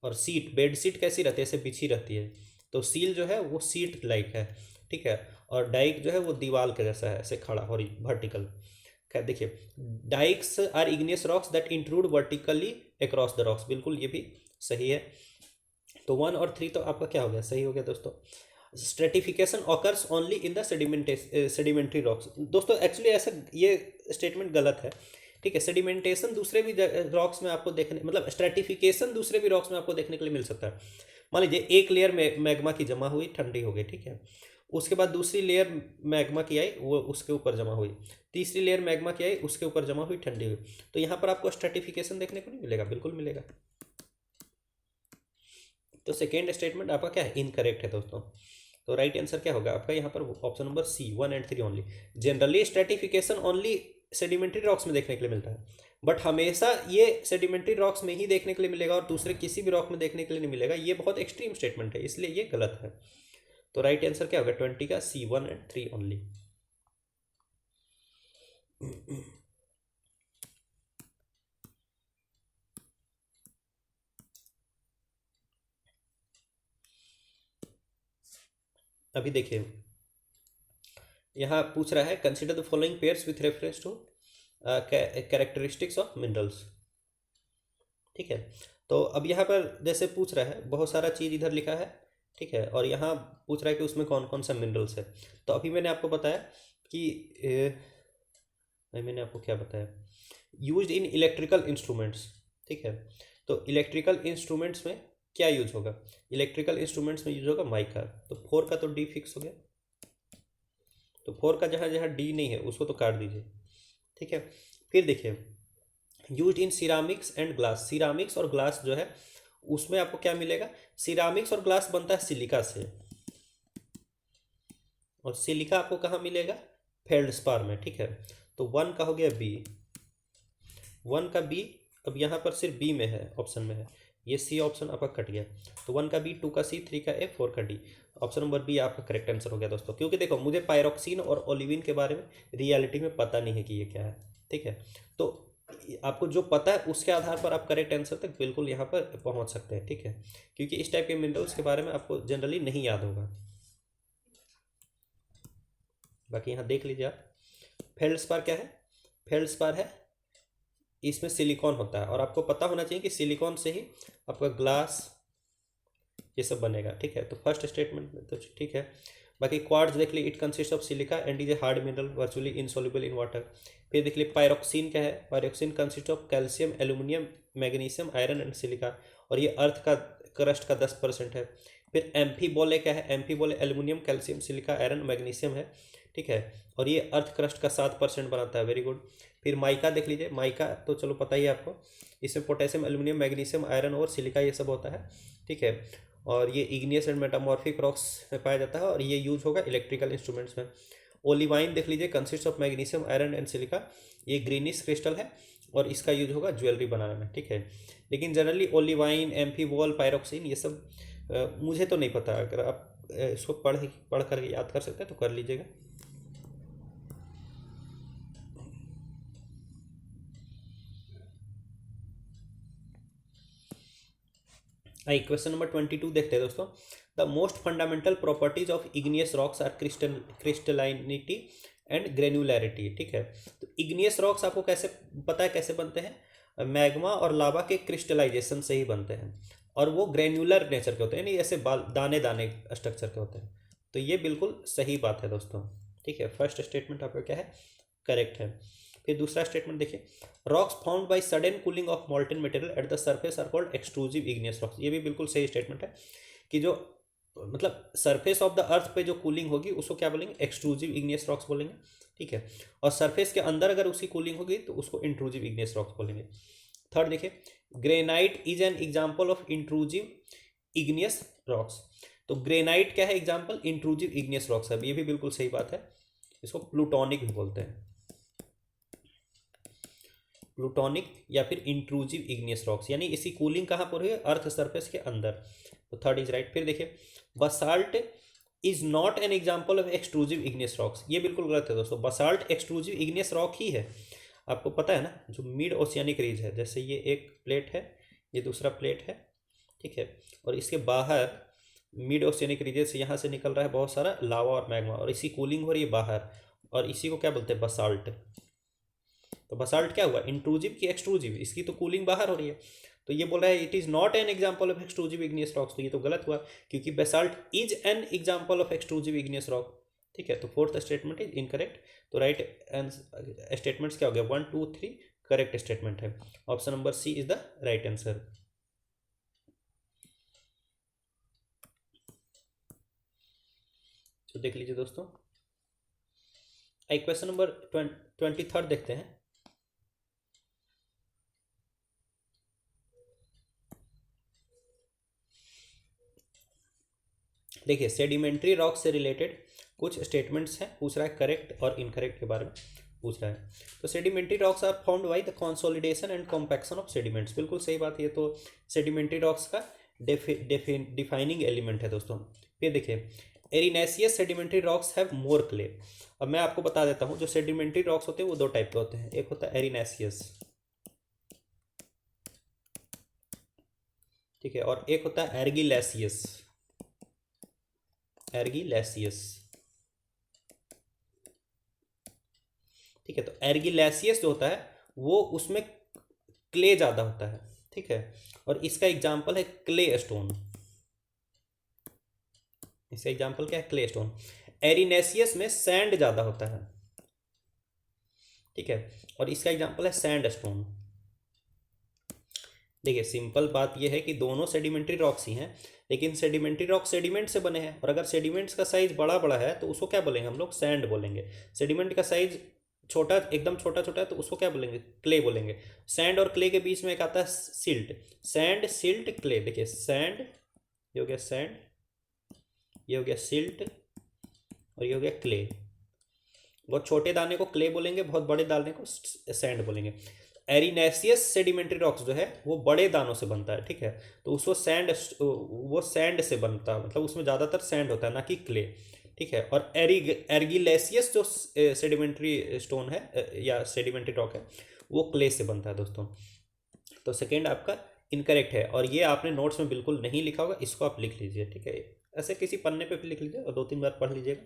और सीट, बेड सीट कैसी रहती है, ऐसे बिछी रहती है। तो सील जो है वो सीट लाइक है, ठीक है, और डाइक जो है वो दीवाल के जैसा है, ऐसे खड़ा और वर्टिकल। क्या देखिए, dykes are igneous rocks that intrude vertically across the rocks, बिल्कुल ये भी सही है। तो 1 और 3 तो आपका क्या हो गया, सही हो गया दोस्तों। Stratification occurs only in the sedimentary rocks, दोस्तों एक्चुअली ऐसा ये स्टेटमेंट गलत है, ठीक है। सेडिमेंटेशन दूसरे भी रॉक्स में आपको देखने, मतलब स्ट्रेटिफिकेशन दूसरे भी रॉक्स में आपको देखने के लिए मिल सकता है। मान लीजिए एक लेयर में मैग्मा की जमा हुई, ठंडी हो गई, ठीक है। उसके बाद दूसरी लेयर मैग्मा की आई, वो उसके ऊपर जमा हुई। तीसरी लेयर मैग्मा की आई, उसके ऊपर जमा हुई, ठंडी हुई। तो यहाँ पर आपको स्ट्रेटिफिकेशन देखने को नहीं मिलेगा, बिल्कुल मिलेगा। तो सेकेंड स्टेटमेंट आपका क्या है, इनकरेक्ट है दोस्तों। तो राइट आंसर क्या होगा आपका यहाँ पर, option number C, 1 and 3 only. Generally stratification only sedimentary rocks में देखने के लिए मिलता है, बट हमेशा ये सेडिमेंट्री रॉक्स में ही देखने के लिए मिलेगा और दूसरे किसी भी रॉक में देखने के लिए नहीं मिलेगा। ये बहुत एक्सट्रीम स्टेटमेंट है, इसलिए ये गलत है। तो राइट आंसर क्या होगा 20 का, सी, 1 एंड 3 ओनली। अभी देखिए यहाँ पूछ रहा है, consider the following pairs with reference to characteristics of minerals, ठीक है। तो अब यहाँ पर जैसे पूछ रहा है, बहुत सारा चीज़ इधर लिखा है, ठीक है, और यहाँ पूछ रहा है कि उसमें कौन कौन सा मिनरल्स है। तो अभी मैंने आपको बताया कि मैंने आपको क्या बताया, यूज्ड इन इलेक्ट्रिकल इंस्ट्रूमेंट्स, ठीक है। तो इलेक्ट्रिकल इंस्ट्रूमेंट्स में क्या यूज होगा, इलेक्ट्रिकल इंस्ट्रूमेंट्स में यूज होगा माइका। तो 4 का तो डी फिक्स हो गया, तो 4 का जहाँ जहाँ डी नहीं है उसको तो काट दीजिए, ठीक है। फिर देखिए, use in ceramics and glass, ceramics और ग्लास जो है उसमें आपको क्या मिलेगा, सिरामिक्स और ग्लास बनता है सिलिका से, और सिलिका आपको कहाँ मिलेगा, फेल्डस्पार में, ठीक है। तो 1 का हो गया बी, 1 का बी, अब यहाँ पर सिर्फ बी में है, ऑप्शन में है, ये सी ऑप्शन आपका कट गया। तो 1 का बी, 2 का सी, 3 का ए, 4 का डी, ऑप्शन नंबर बी आपका करेक्ट आंसर हो गया दोस्तों। क्योंकि देखो मुझे पायरोक्सिन और ओलिविन के बारे में रियलिटी में पता नहीं है कि ये क्या है, ठीक है। तो आपको जो पता है उसके आधार पर आप करेक्ट आंसर तक बिल्कुल यहाँ पर पहुँच सकते हैं, ठीक है। क्योंकि इस टाइप के मिनरल्स के बारे में आपको जनरली नहीं याद होगा। बाकी यहाँ देख लीजिए आप, फेल्डस्पार क्या है, फेल्डस्पार है, इसमें सिलिकॉन होता है, और आपको पता होना चाहिए कि सिलिकॉन से ही आपका ग्लास ये सब बनेगा, ठीक है। तो फर्स्ट स्टेटमेंट में तो ठीक है। बाकी क्वार्ट्ज देख ली, it consist of silica and is a hard mineral virtually insoluble in water. फिर देख ली पायरोक्सिन क्या है, pyroxene consist of calcium, aluminium, magnesium, iron and silica, और ये अर्थ का क्रस्ट का 10% है। फिर एम्फीबोले क्या है, amphibole aluminium, calcium, silica, iron, magnesium है, ठीक है, और ये अर्थ क्रस्ट का 7% बनाता है, वेरी गुड। फिर माइका देख लीजिए, माइका तो चलो पता ही है आपको, इसमें पोटेशियम, एल्यूमिनियम, मैग्नीशियम, आयरन और सिलिका ये सब होता है, ठीक है। और ये इग्नियस एंड मेटामॉर्फिक रॉक्स में पाया जाता है, और ये यूज होगा इलेक्ट्रिकल इंस्ट्रूमेंट्स में। ओलिवाइन देख लीजिए, consist of magnesium, iron and silica, ये ग्रीनिश क्रिस्टल है और इसका यूज होगा ज्वेलरी बनाने में, ठीक है। लेकिन जनरली ओलिवाइन, एम्फीबोल, पायरोक्सिन ये सब मुझे तो नहीं पता, अगर आप इसको पढ़ कर याद कर सकते हैं तो कर लीजिएगा। आइए क्वेश्चन नंबर 22 देखते हैं दोस्तों। The most fundamental properties of igneous rocks are crystallinity and granularity, ठीक है। तो इग्नियस रॉक्स आपको कैसे पता है कैसे बनते हैं, मैग्मा और लावा के क्रिस्टलाइजेशन से ही बनते हैं, और वो ग्रेन्युलर नेचर के होते हैं, यानी ऐसे दाने दाने स्ट्रक्चर के होते हैं। तो ये बिल्कुल सही बात है दोस्तों, ठीक है। फर्स्ट स्टेटमेंट आपका क्या है, करेक्ट है। फिर दूसरा स्टेटमेंट देखिए, rocks found by sudden cooling of molten material at the surface are called extrusive igneous rocks, ये भी बिल्कुल सही स्टेटमेंट है कि जो मतलब सरफेस ऑफ द अर्थ पे जो कूलिंग होगी उसको क्या बोलेंगे, एक्सट्रूसिव इग्नियस रॉक्स बोलेंगे, ठीक है। और सरफेस के अंदर अगर उसकी कूलिंग होगी तो उसको इंट्रूसिव इग्नियस रॉक्स बोलेंगे। थर्ड देखिए, granite is an example of intrusive igneous rocks. तो ग्रेनाइट क्या है, एग्जाम्पल इंट्रूसिव इग्नियस रॉक्स है, ये भी बिल्कुल सही बात है। इसको प्लूटोनिक भी बोलते हैं, प्लूटोनिक या फिर इंट्रूसिव इग्नियस रॉक्स, यानी इसकी कूलिंग कहाँ पर हुई है, अर्थ सरफेस के अंदर। तो थर्ड इज राइट। फिर देखिए, basalt is not an example of extrusive igneous rocks, ये बिल्कुल गलत है दोस्तों। बसाल्ट एक्सट्रूसिव इग्नियस रॉक ही है, आपको पता है ना, जो मिड ओशियानिक रीज है, जैसे ये एक प्लेट है, ये दूसरा प्लेट है, ठीक है, और इसके बाहर मिड ओशियानिक रीजन से यहाँ से निकल रहा है बहुत सारा लावा और मैग्मा, और इसी कूलिंग हो रही है बाहर, और इसी को क्या बोलते हैं, बसाल्ट। तो बसाल्ट क्या हुआ, इंट्रूजिव की एक्सट्रूजिव, इसकी तो कूलिंग बाहर हो रही है, तो ये बोल रहा है it is not an example of extrusive igneous rocks, तो ये तो गलत हुआ क्योंकि basalt is an example of extrusive igneous rock. ठीक है, तो फोर्थ स्टेटमेंट इज इनकरेक्ट। तो राइट स्टेटमेंट्स क्या हो गया, 1 2 3 करेक्ट स्टेटमेंट है। Option number C is the right answer. तो देख लीजिए दोस्तों, क्वेश्चन नंबर 23 देखते हैं। देखिए सेडिमेंट्री रॉक से रिलेटेड कुछ स्टेटमेंट्स हैं, पूछ रहा है करेक्ट और इनकरेक्ट के बारे में पूछ रहा है। तो sedimentary rocks are found by the consolidation and compaction of sediments, बिल्कुल सही बात है, ये तो सेडिमेंट्री रॉक्स का डिफाइनिंग एलिमेंट है दोस्तों। फिर देखिए arenaceous sedimentary rocks have more clay. अब मैं आपको बता देता हूँ, जो सेडिमेंट्री रॉक्स होते हैं वो दो टाइप के होते हैं, एक होता है एरिनेसियस, ठीक है, और एक होता है एर्गिलेसियस। एर्गिलेसियस, ठीक है, तो एर्गिलेसियस जो होता है वो उसमें क्ले ज़्यादा होता है, ठीक है, और इसका एग्जाम्पल है क्ले स्टोन। इसका एग्जाम्पल क्या है, क्ले स्टोन। एरिनेसियस में सैंड ज़्यादा होता है, ठीक है, और इसका एग्जाम्पल है सैंड स्टोन। देखिए सिंपल बात यह है कि दोनों सेडिमेंट्री रॉक्स ही हैं, लेकिन सेडिमेंट्री रॉक सेडिमेंट से बने हैं, और अगर सेडिमेंट्स का साइज बड़ा बड़ा है तो उसको क्या बोलेंगे हम लोग, सैंड बोलेंगे। सेडिमेंट का साइज छोटा, एकदम छोटा छोटा है तो उसको क्या बोलेंगे, क्ले बोलेंगे। सैंड और क्ले के बीच में एक आता है सिल्ट, सैंड सिल्ट क्ले। देखिए सैंड, ये हो गया सैंड, ये हो गया सिल्ट, और ये हो गया क्ले। बहुत छोटे दाने को क्ले बोलेंगे, बहुत बड़े दाने को सैंड बोलेंगे। एरिनेसियस सेडिमेंट्री रॉक्स जो है वो बड़े दानों से बनता है, ठीक है, तो उसको सैंड, वो सैंड से बनता है, मतलब उसमें ज़्यादातर सैंड होता है ना कि क्ले, ठीक है। और एर्गिलेसियस जो सेडिमेंट्री स्टोन है या सेडिमेंट्री रॉक है वो क्ले से बनता है दोस्तों। तो सेकेंड आपका इनकरेक्ट है, और ये आपने नोट्स में बिल्कुल नहीं लिखा होगा, इसको आप लिख लीजिए, ठीक है, ऐसे किसी पन्ने पे भी लिख लीजिए और 2-3 बार पढ़ लीजिएगा।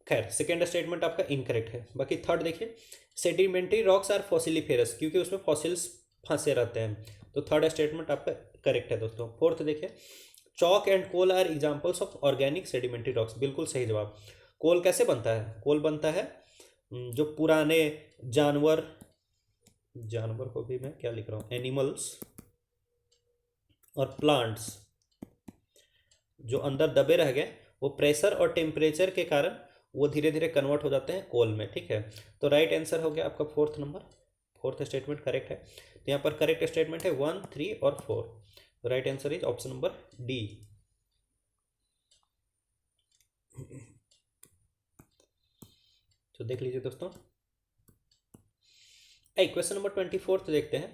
खैर सेकेंड स्टेटमेंट आपका इनकरेक्ट है। बाकी थर्ड देखिए, सेडिमेंट्री रॉक्स आर फॉसिलिफेरस, क्योंकि उसमें फॉसिल्स फंसे रहते हैं, तो थर्ड स्टेटमेंट आपका करेक्ट है दोस्तों। फोर्थ देखिए, chalk and coal are examples of organic sedimentary rocks, बिल्कुल सही जवाब। कोल कैसे बनता है, कोल बनता है जो पुराने जानवर, जानवर को भी मैं क्या लिख रहा हूँ, एनिमल्स और प्लांट्स जो अंदर दबे रह गए, वो प्रेशर और टेम्परेचर के कारण वो धीरे धीरे कन्वर्ट हो जाते हैं कोल में, ठीक है। तो राइट आंसर हो गया आपका fourth number, fourth statement correct है। तो यहाँ पर करेक्ट स्टेटमेंट है 1, 3 और 4। Right answer is option number D. तो देख लीजिए दोस्तों, क्वेश्चन नंबर 24 देखते हैं।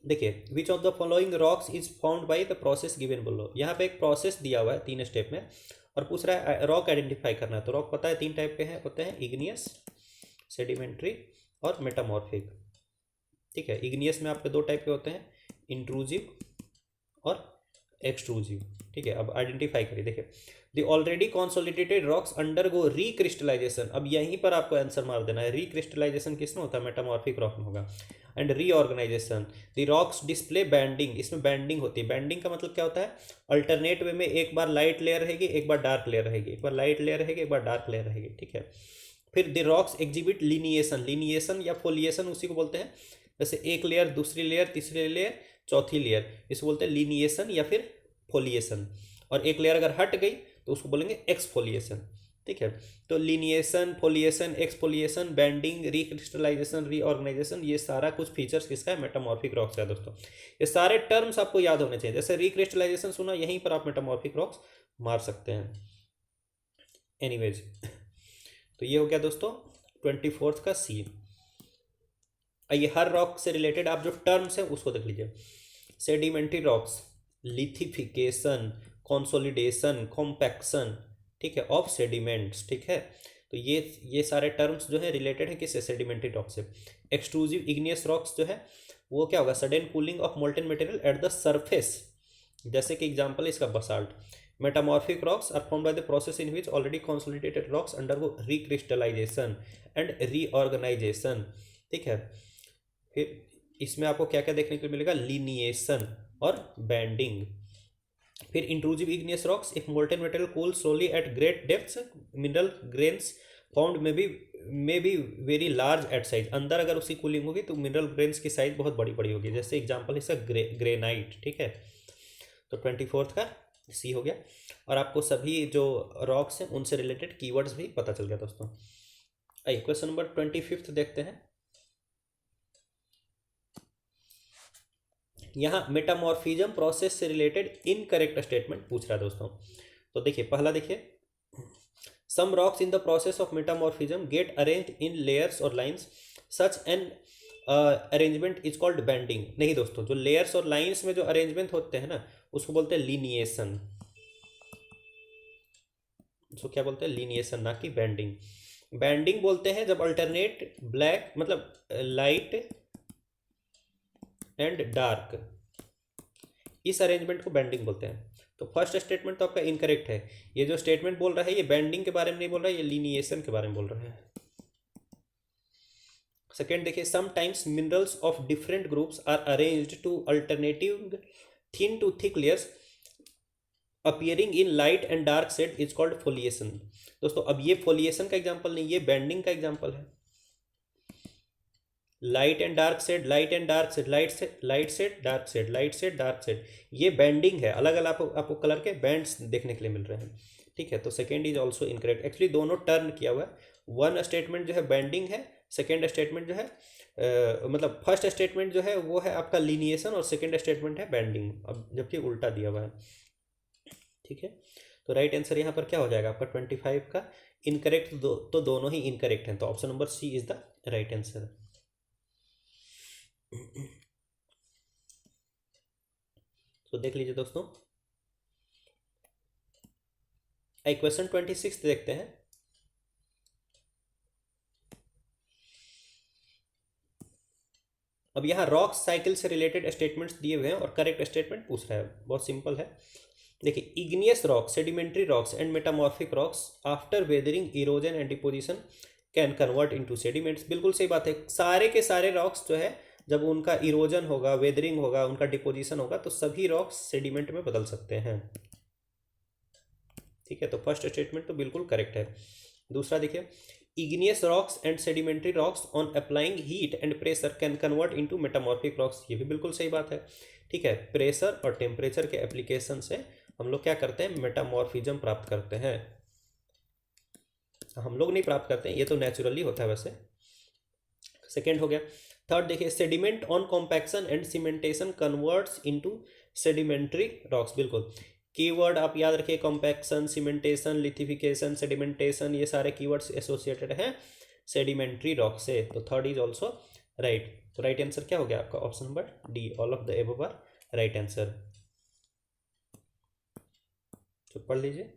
देखिए which of the following rocks is found by the process given below. यहाँ पे एक प्रोसेस दिया हुआ है 3 स्टेप में, और पूछ रहा है रॉक आइडेंटिफाई करना है। तो रॉक पता है 3 टाइप के हैं, होते हैं इग्नियस, सेडिमेंट्री और मेटामॉर्फिक, ठीक है। इग्नियस में आपके 2 टाइप के होते हैं, इंट्रूजिव और एक्सट्रूजिव, ठीक है। अब आइडेंटिफाई करिए। देखिए the already consolidated rocks undergo recrystallisation, अब यहीं पर आपको आंसर मार देना है। रीक्रिस्टलाइजेशन किसमें होता है, मेटामॉर्फिक रॉक में होगा। And reorganisation, the rocks display banding, इसमें बैंडिंग होती है। बैंडिंग का मतलब क्या होता है, अल्टरनेट वे में एक बार लाइट लेयर रहेगी, एक बार डार्क लेयर रहेगी, एक बार लाइट लेयर रहेगी, एक बार डार्क लेयर रहेगी, ठीक है। फिर the rocks exhibit lineation, lineation या फोलिएशन उसी को बोलते हैं, जैसे एक लेयर, दूसरी लेयर, तीसरी लेयर, चौथी लेयर, इसको बोलते हैं लिनिएशन या फिर फोलिएशन। और एक लेयर अगर हट गई तो उसको बोलेंगे एक्सफोलिएशन, ठीक है। तो lineation, foliation, exfoliation, banding, recrystallisation, reorganisation, ये सारा कुछ फीचर्स किसका है, मेटामॉर्फिक रॉक्स का दोस्तों। ये सारे टर्म्स आपको याद होने चाहिए। जैसे रिक्रिस्टलाइजेशन सुना, यहीं पर आप मेटामॉर्फिक रॉक्स मार सकते हैं। एनीवेज, तो ये हो गया दोस्तों 24 का सी। आइए हर रॉक से रिलेटेड आप जो टर्म्स हैं उसको देख लीजिए। Sedimentary rocks, lithification, consolidation, compaction, ठीक है, ऑफ सेडिमेंट्स, ठीक है। तो ये सारे टर्म्स जो है रिलेटेड है किससे, सेडिमेंट्री रॉक से। एक्सट्रूजिव इग्नियस रॉक्स जो है वो क्या होगा, sudden cooling of molten material at the surface, जैसे कि एग्जांपल है इसका basalt. Metamorphic rocks are formed by the process in which already consolidated rocks undergo recrystallisation and reorganisation. ठीक है, फिर इसमें आपको क्या क्या देखने को मिलेगा, लीनिएशन और बैंडिंग। फिर intrusive igneous rocks, if molten material cool slowly at great depths, mineral grains formed may be very large at size. अंदर अगर उसकी कूलिंग होगी तो मिनरल ग्रेन्स की साइज बहुत बड़ी बड़ी होगी, जैसे एग्जांपल है इसका ग्रेनाइट। ठीक है, तो 24th का सी हो गया। और आपको सभी जो रॉक्स हैं उनसे रिलेटेड कीवर्ड्स भी पता चल गया दोस्तों। आइए क्वेश्चन नंबर 25 देखते हैं। यहाँ मेटामॉर्फिज्म प्रोसेस से रिलेटेड इनकरेक्ट स्टेटमेंट पूछ रहा है दोस्तों। तो देखिए पहला देखिए, some rocks in the process of metamorphism get arranged in layers और lines, such an arrangement is called banding. नहीं दोस्तों, जो लेयर्स और लाइंस में जो अरेंजमेंट होते हैं ना उसको बोलते हैं लीनिएशन। उसको क्या बोलते हैं, लीनिएशन, ना कि बैंडिंग। बैंडिंग बोलते हैं जब अल्टरनेट ब्लैक मतलब लाइट एंड डार्क, इस अरेंजमेंट को बैंडिंग बोलते हैं। तो फर्स्ट स्टेटमेंट तो आपका इनकरेक्ट है। ये जो स्टेटमेंट बोल रहा है ये बैंडिंग के बारे में नहीं बोल रहा है, ये लीनिएशन के बारे में बोल रहा है। सेकेंड देखिए, sometimes minerals of different groups are arranged to alternative thin to thick layers appearing in light and dark shade is called foliation. दोस्तों अब ये फोलिएशन का एग्जांपल नहीं, ये बैंडिंग का एग्जांपल है। Light and dark shade, light and dark shade, light shade dark shade, light shade dark shade, ये banding है। अलग अलग आपको कलर के बैंड्स देखने के लिए मिल रहे हैं। ठीक है, तो second is also incorrect. Actually दोनों टर्न किया हुआ है। वन स्टेटमेंट जो है बैंडिंग है, सेकेंड स्टेटमेंट जो है मतलब फर्स्ट स्टेटमेंट जो है वो है आपका लीनिएशन और सेकेंड स्टेटमेंट है बैंडिंग, अब जबकि उल्टा दिया हुआ है। ठीक है, तो राइट आंसर यहाँ पर क्या हो जाएगा आपका 25 का इनकरेक्ट। तो दोनों ही इनकरेक्ट हैं, तो option number C is the right answer. तो देख लीजिए दोस्तों, क्वेश्चन 26 देखते हैं। अब यहाँ रॉक साइकिल से रिलेटेड स्टेटमेंट्स दिए हुए हैं और करेक्ट स्टेटमेंट पूछ रहा है। बहुत सिंपल है, देखिए, igneous rocks, sedimentary rocks and metamorphic rocks after weathering, erosion and deposition can convert into sediments. बिल्कुल सही बात है। सारे के सारे रॉक्स जो है जब उनका इरोजन होगा, वेदरिंग होगा, उनका डिपोजिशन होगा तो सभी रॉक्स सेडिमेंट में बदल सकते हैं। ठीक है, तो फर्स्ट स्टेटमेंट तो बिल्कुल करेक्ट है। दूसरा देखिए, igneous rocks and sedimentary rocks on applying heat and pressure can convert into metamorphic rocks, ये भी बिल्कुल सही बात है। ठीक है, प्रेशर और टेम्परेचर के एप्लीकेशन से हम लोग क्या करते हैं, मेटामॉर्फिज्म प्राप्त करते हैं। हम लोग नहीं प्राप्त करते हैं, ये तो नेचुरली होता है वैसे। सेकेंड हो गया। थर्ड देखिए, sediment on compaction and cementation converts into sedimentary rocks. बिल्कुल, कीवर्ड आप याद रखिए, कॉम्पैक्शन, सीमेंटेशन, लिथिफिकेशन, सेडिमेंटेशन, ये सारे कीवर्ड्स एसोसिएटेड हैं सेडिमेंट्री रॉक से। तो थर्ड इज ऑल्सो राइट। तो राइट आंसर क्या हो गया आपका, option number D, all of the above are right answer. तो पढ़ लीजिए।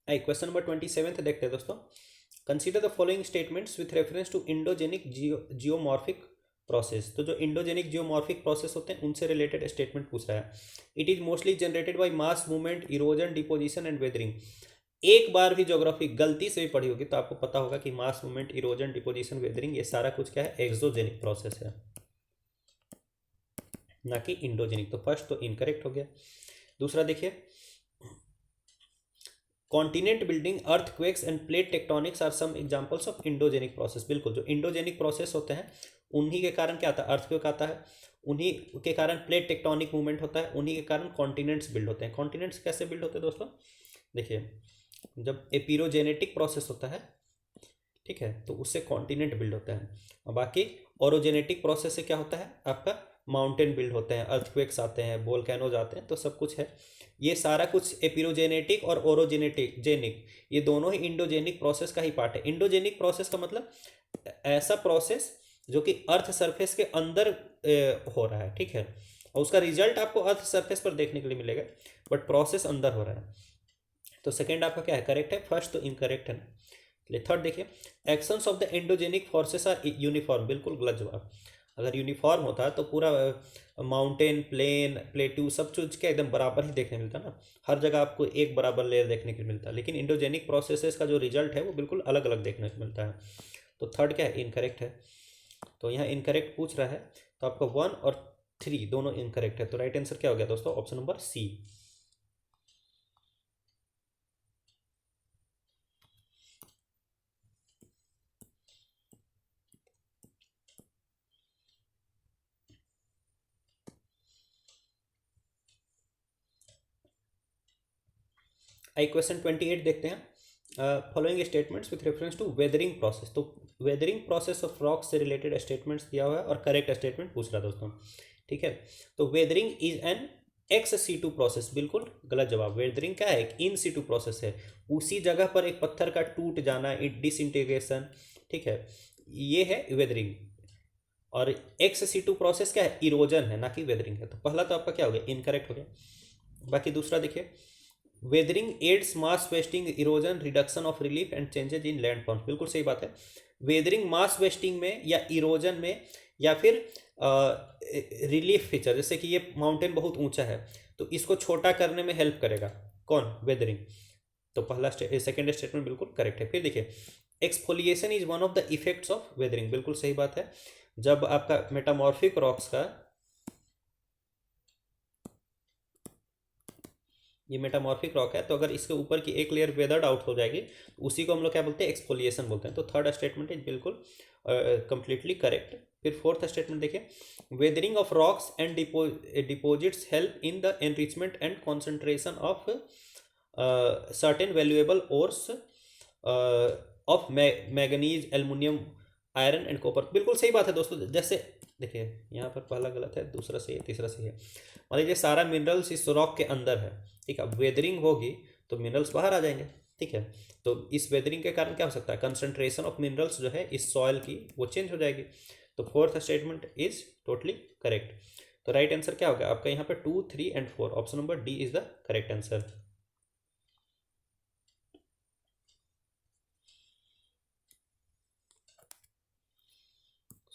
क्वेश्चन नंबर 27 देखते हैं दोस्तों। Consider the following statements with reference to endogenic geomorphic process. तो जो इंडोजेनिक जियोमॉर्फिक प्रोसेस होते हैं उनसे रिलेटेड स्टेटमेंट पूछ रहा है। It is mostly generated by mass movement, erosion, deposition and weathering. एक बार भी ज्योग्राफी गलती से भी पढ़ी होगी तो आपको पता होगा कि mass movement, erosion, deposition, weathering ये सारा कुछ क्या है, एक्सोजेनिक प्रोसेस है, ना कि इंडोजेनिक। तो फर्स्ट तो इनकरेक्ट हो गया। दूसरा देखिए, continent building, earthquakes and plate tectonics are some examples of endogenic process. बिल्कुल, जो इंडोजेनिक प्रोसेस होते हैं उन्हीं के कारण क्या आता है, अर्थक्वेक आता है, उन्हीं के कारण प्लेट टेक्टोनिक मूवमेंट होता है, उन्हीं के कारण कॉन्टिनेंट्स बिल्ड होते हैं। कॉन्टिनेंट्स कैसे बिल्ड होते हैं दोस्तों, देखिए, जब एपिरोजेनेटिक प्रोसेस होता है, ठीक है, तो उससे कॉन्टिनेंट बिल्ड होता है। और बाकी ओरोजेनेटिक प्रोसेस से क्या होता है, आपका माउंटेन बिल्ड होते हैं, अर्थक्वेक्स आते हैं, वोल्केनोज आते हैं, तो सब कुछ है। ये सारा कुछ एपिरोजेनेटिक और जेनिक, ये दोनों ही इंडोजेनिक प्रोसेस का ही पार्ट है। इंडोजेनिक प्रोसेस का मतलब ऐसा प्रोसेस जो कि अर्थ सरफेस के अंदर हो रहा है, ठीक है, और उसका रिजल्ट आपको अर्थ सरफेस पर देखने के लिए मिलेगा, बट प्रोसेस अंदर हो रहा है। तो सेकेंड आपका क्या है, करेक्ट है। फर्स्ट तो इनकरेक्ट है ना। थर्ड देखिए, actions of the endogenic forces are uniform. बिल्कुल गलत जवाब। अगर यूनिफॉर्म होता तो पूरा माउंटेन प्लेन प्लेट्यू सब कुछ क्या एकदम बराबर ही देखने मिलता ना, हर जगह आपको एक बराबर लेयर देखने को मिलता, लेकिन इंडोजेनिक प्रोसेसेस का जो रिजल्ट है वो बिल्कुल अलग अलग देखने को मिलता है। तो थर्ड क्या है, इनकरेक्ट है। तो यहाँ इनकरेक्ट पूछ रहा है, तो आपका 1 और 3 दोनों इनकरेक्ट है। तो राइट आंसर क्या हो गया दोस्तों, ऑप्शन नंबर सी। आई क्वेश्चन 28 देखते हैं। Following statements with reference to weathering process. तो वेदरिंग प्रोसेस ऑफ रॉक से रिलेटेड स्टेटमेंट्स दिया हुआ है और करेक्ट स्टेटमेंट पूछ रहा है दोस्तों, ठीक है। तो weathering is an ex situ process, बिल्कुल गलत जवाब। वेदरिंग क्या है, इन सी टू प्रोसेस है, उसी जगह पर एक पत्थर का टूट जाना, डिसइंटीग्रेशन, ठीक है, ये है वेदरिंग। और एक्स सी टू प्रोसेस क्या है, इरोजन है, ना कि वेदरिंग है। तो पहला तो आपका क्या हो गया, इनकरेक्ट हो गया। बाकी दूसरा देखिए, weathering aids mass wasting erosion reduction of relief and changes in land forms, बिल्कुल सही बात है। वेदरिंग मास वेस्टिंग में या इरोजन में या फिर रिलीफ फीचर, जैसे कि ये माउंटेन बहुत ऊंचा है तो इसको छोटा करने में हेल्प करेगा कौन, वेदरिंग। तो पहला सेकेंड स्टेटमेंट बिल्कुल करेक्ट है। फिर देखिए, exfoliation is one of the effects of weathering, बिल्कुल सही बात है। जब आपका मेटामॉर्फिक रॉक्स का, ये मेटामॉर्फिक रॉक है, तो अगर इसके ऊपर की एक लेयर वेदर्ड आउट हो जाएगी तो उसी को हम लोग क्या बोलते हैं, एक्सफोलिएशन बोलते हैं। तो थर्ड स्टेटमेंट इज बिल्कुल कंप्लीटली करेक्ट। फिर फोर्थ स्टेटमेंट देखिए, weathering of rocks and deposits help in the enrichment and concentration of certain valuable ores of manganese, aluminium, iron and copper, बिल्कुल सही बात है दोस्तों। जैसे देखिए यहाँ पर पहला गलत है, दूसरा सही है, तीसरा सही है। मान लीजिए सारा मिनरल्स इस रॉक के अंदर है, ठीक है, वेदरिंग होगी तो मिनरल्स बाहर आ जाएंगे, ठीक है। तो इस वेदरिंग के कारण क्या हो सकता है, कंसंट्रेशन ऑफ मिनरल्स जो है इस सॉइल की वो चेंज हो जाएगी। तो fourth statement is totally correct. तो राइट आंसर क्या होगा आपका यहाँ पे 2, 3 and 4, option number D is the correct answer.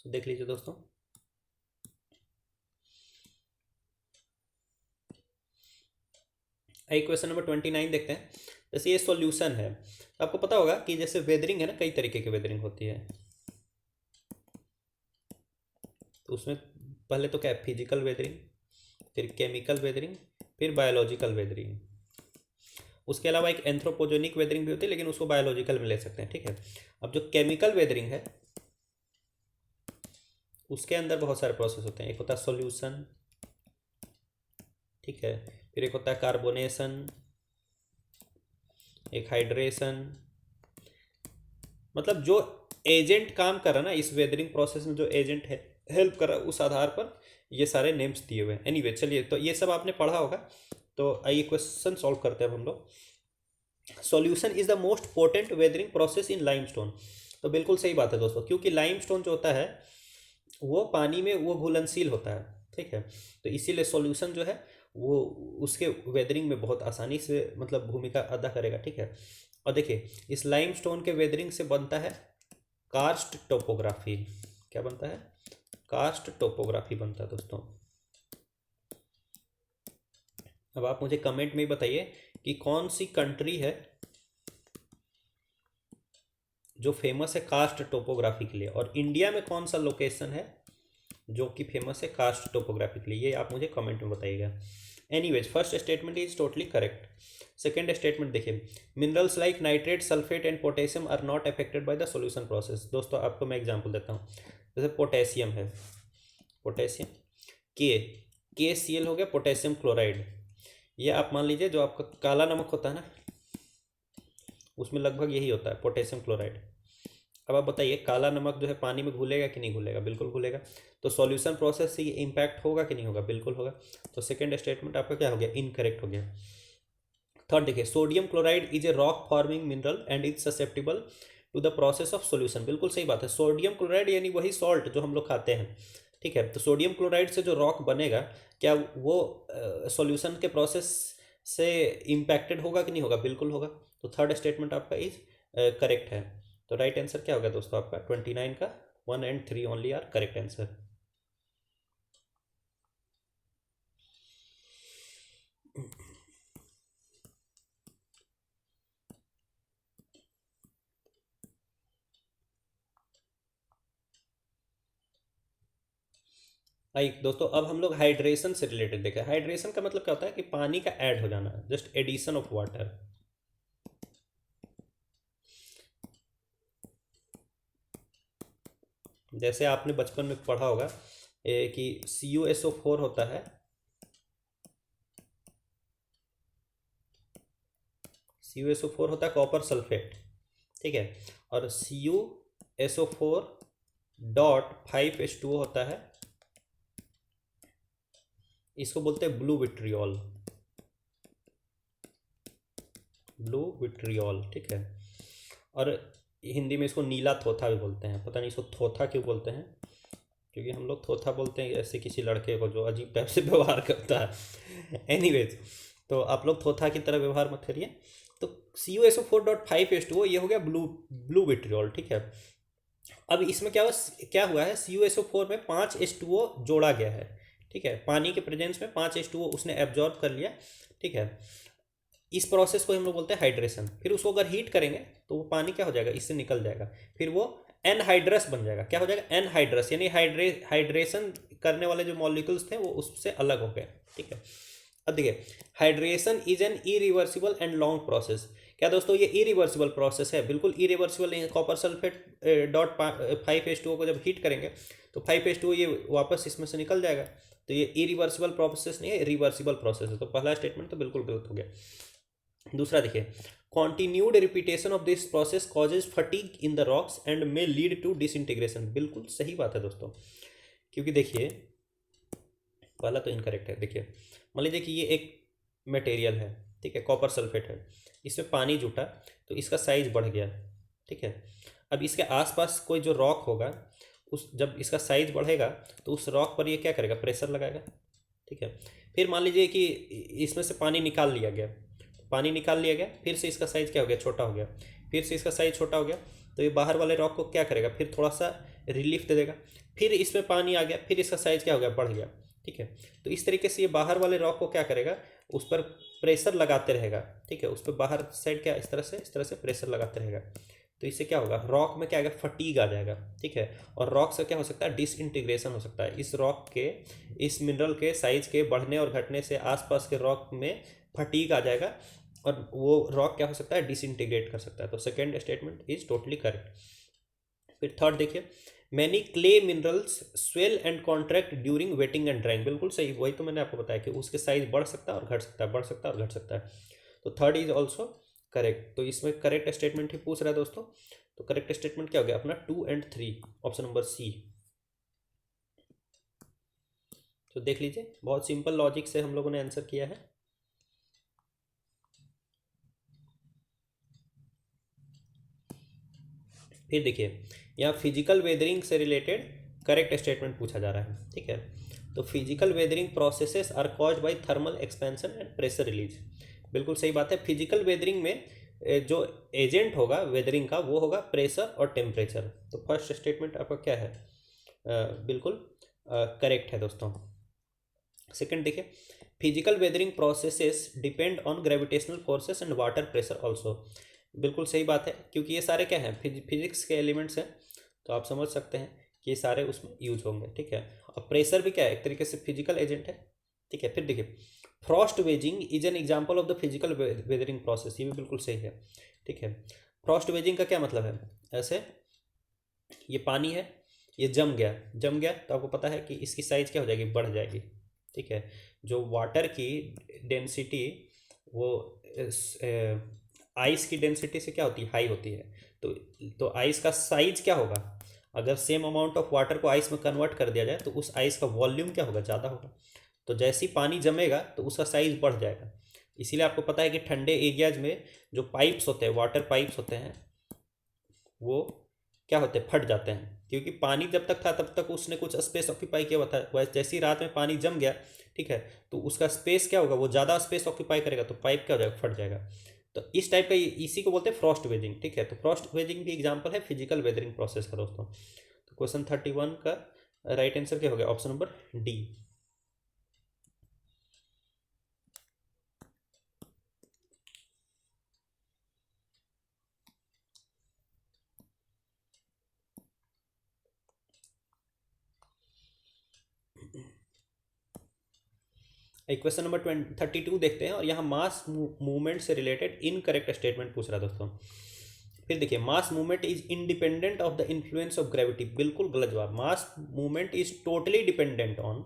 देख लीजिए दोस्तों, आई क्वेश्चन नंबर 29 देखते हैं। जैसे ये सॉल्यूशन है, आपको पता होगा कि जैसे वेदरिंग है ना, कई तरीके की वेदरिंग होती है। तो उसमें पहले तो क्या है, फिजिकल वेदरिंग, फिर केमिकल वेदरिंग, फिर बायोलॉजिकल वेदरिंग। उसके अलावा एक एंथ्रोपोजेनिक वेदरिंग भी होती है, लेकिन उसको बायोलॉजिकल में ले सकते हैं, ठीक है। अब जो केमिकल वेदरिंग है उसके अंदर बहुत सारे प्रोसेस होते हैं। एक होता है सॉल्यूशन, ठीक है, फिर एक होता है कार्बोनेशन, एक हाइड्रेशन, मतलब जो एजेंट काम कर रहा है ना इस वेदरिंग प्रोसेस में, जो एजेंट है हेल्प कर रहा है, उस आधार पर ये सारे नेम्स दिए हुए हैं। एनीवे चलिए, तो ये सब आपने पढ़ा होगा। तो आइए क्वेश्चन सॉल्व करते हैं अब हम लोग। Solution is the most potent weathering process in limestone. तो बिल्कुल सही बात है दोस्तों, क्योंकि लाइमस्टोन जो होता है वो पानी में वो घुलनशील होता है, ठीक है। तो इसीलिए सॉल्यूशन जो है वो उसके वेदरिंग में बहुत आसानी से मतलब भूमिका अदा करेगा, ठीक है। और देखिए इस लाइमस्टोन के वेदरिंग से बनता है कार्स्ट टोपोग्राफी। क्या बनता है, कार्स्ट टोपोग्राफी बनता है दोस्तों। अब आप मुझे कमेंट में बताइए कि कौन सी कंट्री है जो फेमस है कास्ट टोपोग्राफी के लिए, और इंडिया में कौन सा लोकेशन है जो कि फेमस है कास्ट टोपोग्राफी के लिए, ये आप मुझे कमेंट में बताइएगा। Anyways first statement is totally correct. Second statement देखिए, minerals like nitrate, sulphate and potassium are not affected by the solution process. दोस्तों आपको मैं एग्जांपल देता हूँ, जैसे पोटेशियम है, पोटेशियम के सी एल हो गया, पोटेशियम क्लोराइड। ये आप मान लीजिए जो आपका काला नमक होता है ना, उसमें लगभग यही होता है, पोटेशियम क्लोराइड। अब आप बताइए काला नमक जो है पानी में घुलेगा कि नहीं घुलेगा, बिल्कुल घुलेगा। तो सॉल्यूशन प्रोसेस से ये इम्पैक्ट होगा कि नहीं होगा, बिल्कुल होगा। तो सेकंड स्टेटमेंट आपका क्या हो गया, इनकरेक्ट हो गया। थर्ड देखिए, sodium chloride is a rock forming mineral and is susceptible to the process of solution, बिल्कुल सही बात है। सोडियम क्लोराइड यानी वही सॉल्ट जो हम लोग खाते हैं, ठीक है। तो सोडियम क्लोराइड से जो रॉक बनेगा, क्या वो सॉल्यूशन के प्रोसेस से इम्पैक्टेड होगा कि नहीं होगा, बिल्कुल होगा। तो थर्ड स्टेटमेंट आपका इज करेक्ट है। तो राइट आंसर क्या होगा दोस्तों आपका 29 का 1 and 3 only are correct answer. आइए दोस्तों, अब हम लोग हाइड्रेशन से रिलेटेड देखें। हाइड्रेशन का मतलब क्या होता है कि पानी का ऐड हो जाना, जस्ट एडिशन ऑफ वाटर। जैसे आपने बचपन में पढ़ा होगा कि CuSO4 होता है, CuSO4 होता है कॉपर सल्फेट, ठीक है। और CuSO4.5H2O होता है, इसको बोलते हैं ब्लू विट्रियोल, ब्लू विट्रियोल, ठीक है। और हिंदी में इसको नीला थोथा भी बोलते हैं। पता नहीं इसको थोथा क्यों बोलते हैं, क्योंकि हम लोग थोथा बोलते हैं ऐसे किसी लड़के को जो अजीब टाइप से व्यवहार करता है। एनीवेज, तो आप लोग थोथा की तरह व्यवहार मत करिए। तो CuSO4.5H2O ये हो गया ब्लू ब्लू विट्रियोल, ठीक है। अब इसमें क्या हुआ है, CuSO4 में 5H2O जोड़ा गया है, ठीक है। पानी के प्रेजेंस में 5H2O उसने एब्जॉर्ब कर लिया, ठीक है। इस प्रोसेस को हम लोग बोलते हैं हाइड्रेशन। फिर उसको अगर हीट करेंगे तो वो पानी क्या हो जाएगा, इससे निकल जाएगा, फिर वो एनहाइड्रस बन जाएगा। क्या हो जाएगा, एनहाइड्रस, यानी हाइड्रेशन करने वाले जो मॉलिक्यूल्स थे वो उससे अलग हो गए, ठीक है। अब देखिए, hydration is an irreversible and long process. क्या दोस्तों, ये इरिवर्सिबल प्रोसेस है? बिल्कुल इरिवर्सिबल नहीं है। कॉपर सल्फेट डॉट 5H2O को जब हीट करेंगे तो 5H2O ये वापस इसमें से निकल जाएगा। तो ये इरिवर्सिबल प्रोसेस नहीं है, रिवर्सिबल प्रोसेस है। तो पहला स्टेटमेंट तो बिल्कुल गलत हो गया। दूसरा देखिए, continued repetition of this process causes fatigue in the rocks and may lead to disintegration. बिल्कुल सही बात है दोस्तों, क्योंकि देखिए पहला तो इनकरेक्ट है। देखिए, मान लीजिए कि ये एक मटेरियल है, ठीक है, कॉपर सल्फेट है, इसमें पानी जुटा तो इसका साइज बढ़ गया, ठीक है। अब इसके आसपास कोई जो रॉक होगा, उस जब इसका साइज बढ़ेगा तो उस रॉक पर ये क्या करेगा, प्रेशर लगाएगा, ठीक है। फिर मान लीजिए कि इसमें से पानी निकाल लिया गया, पानी निकाल लिया गया, फिर से इसका साइज़ क्या हो गया, छोटा हो गया, फिर से इसका साइज़ छोटा हो गया, तो ये बाहर वाले रॉक को क्या करेगा, फिर थोड़ा सा रिलीफ दे देगा, फिर इसमें पानी आ गया, फिर इसका साइज़ क्या हो गया, बढ़ गया, ठीक है। तो इस तरीके से ये बाहर वाले रॉक को क्या करेगा, उस पर प्रेशर लगाते रहेगा, ठीक है। उस पर बाहर साइड क्या इस तरह से प्रेशर लगाते रहेगा। तो इससे क्या होगा, रॉक में क्या आएगा, फटीग आ जाएगा, ठीक है। और रॉक से क्या हो सकता है, डिसइंटीग्रेशन हो सकता है। इस रॉक के, इस मिनरल के साइज के बढ़ने और घटने से आसपास के रॉक में फटीग आ जाएगा और वो रॉक क्या हो सकता है, डिसइंटीग्रेट कर सकता है। तो second statement is totally correct. फिर थर्ड देखिए, many clay minerals swell and contract during waiting and drawing. बिल्कुल सही, वही तो मैंने आपको बताया कि उसके साइज बढ़ सकता है और घट सकता है, बढ़ सकता है और घट सकता है। तो थर्ड इज ऑल्सो करेक्ट। तो इसमें करेक्ट स्टेटमेंट ही पूछ रहा है दोस्तों। तो करेक्ट स्टेटमेंट क्या हो गया अपना, 2 और 3, ऑप्शन नंबर सी। तो देख लीजिए, बहुत सिंपल लॉजिक से हम लोगों ने आंसर किया है। फिर देखिए, यहाँ फिजिकल वेदरिंग से रिलेटेड करेक्ट स्टेटमेंट पूछा जा रहा है, ठीक है। तो physical weathering processes are caused by thermal expansion and pressure release. बिल्कुल सही बात है। फिजिकल वेदरिंग में जो एजेंट होगा वेदरिंग का वो होगा प्रेशर और टेम्परेचर। तो फर्स्ट स्टेटमेंट आपका क्या है, बिल्कुल करेक्ट है दोस्तों। सेकंड देखिए, physical weathering processes depend on gravitational forces and water pressure also. बिल्कुल सही बात है, क्योंकि ये सारे क्या हैं, फिजिक्स के एलिमेंट्स हैं। तो आप समझ सकते हैं कि ये सारे उसमें यूज होंगे, ठीक है। और प्रेशर भी क्या है, एक तरीके से फिजिकल एजेंट है, ठीक है। फिर देखिए, Frost waging is an example of the physical weathering process. ये भी बिल्कुल सही है, ठीक है। फ्रॉस्ट वेजिंग का क्या मतलब है, ऐसे ये पानी है, ये जम गया तो आपको पता है कि इसकी साइज क्या हो जाएगी, बढ़ जाएगी, ठीक है। जो वाटर की डेंसिटी वो आइस की डेंसिटी से क्या होती है, हाई होती है। तो आइस का साइज क्या होगा, अगर सेम अमाउंट ऑफ वाटर को आइस में कन्वर्ट कर दिया जाए तो उस आइस का वॉल्यूम क्या होगा, ज़्यादा होगा। तो जैसे ही पानी जमेगा तो उसका साइज बढ़ जाएगा। इसीलिए आपको पता है कि ठंडे एरियाज में जो पाइप्स होते हैं, वाटर पाइप्स होते हैं, वो क्या होते हैं, फट जाते हैं। क्योंकि पानी जब तक था तब तक उसने कुछ स्पेस ऑक्यूपाई किया हुआ था, वैसे जैसे ही रात में पानी जम गया, ठीक है, तो उसका स्पेस क्या होगा, वो ज़्यादा स्पेस ऑक्यूपाई करेगा तो पाइप क्या हो जाएगा, फट जाएगा। तो इस टाइप का इसी को बोलते हैं फ्रॉस्ट वेजिंग, ठीक है। तो फ्रॉस्ट वेजिंग भी एग्जाम्पल है फिजिकल वेदरिंग प्रोसेस का दोस्तों। तो क्वेश्चन 31 का राइट आंसर क्या हो गया, option number D. Question number 32 देखते हैं, और यहाँ मास मूवमेंट से रिलेटेड इनकरेक्ट स्टेटमेंट पूछ रहा है दोस्तों। फिर देखिए, mass movement is independent of the influence of gravity, बिल्कुल गलत जवाब। Mass movement is totally dependent on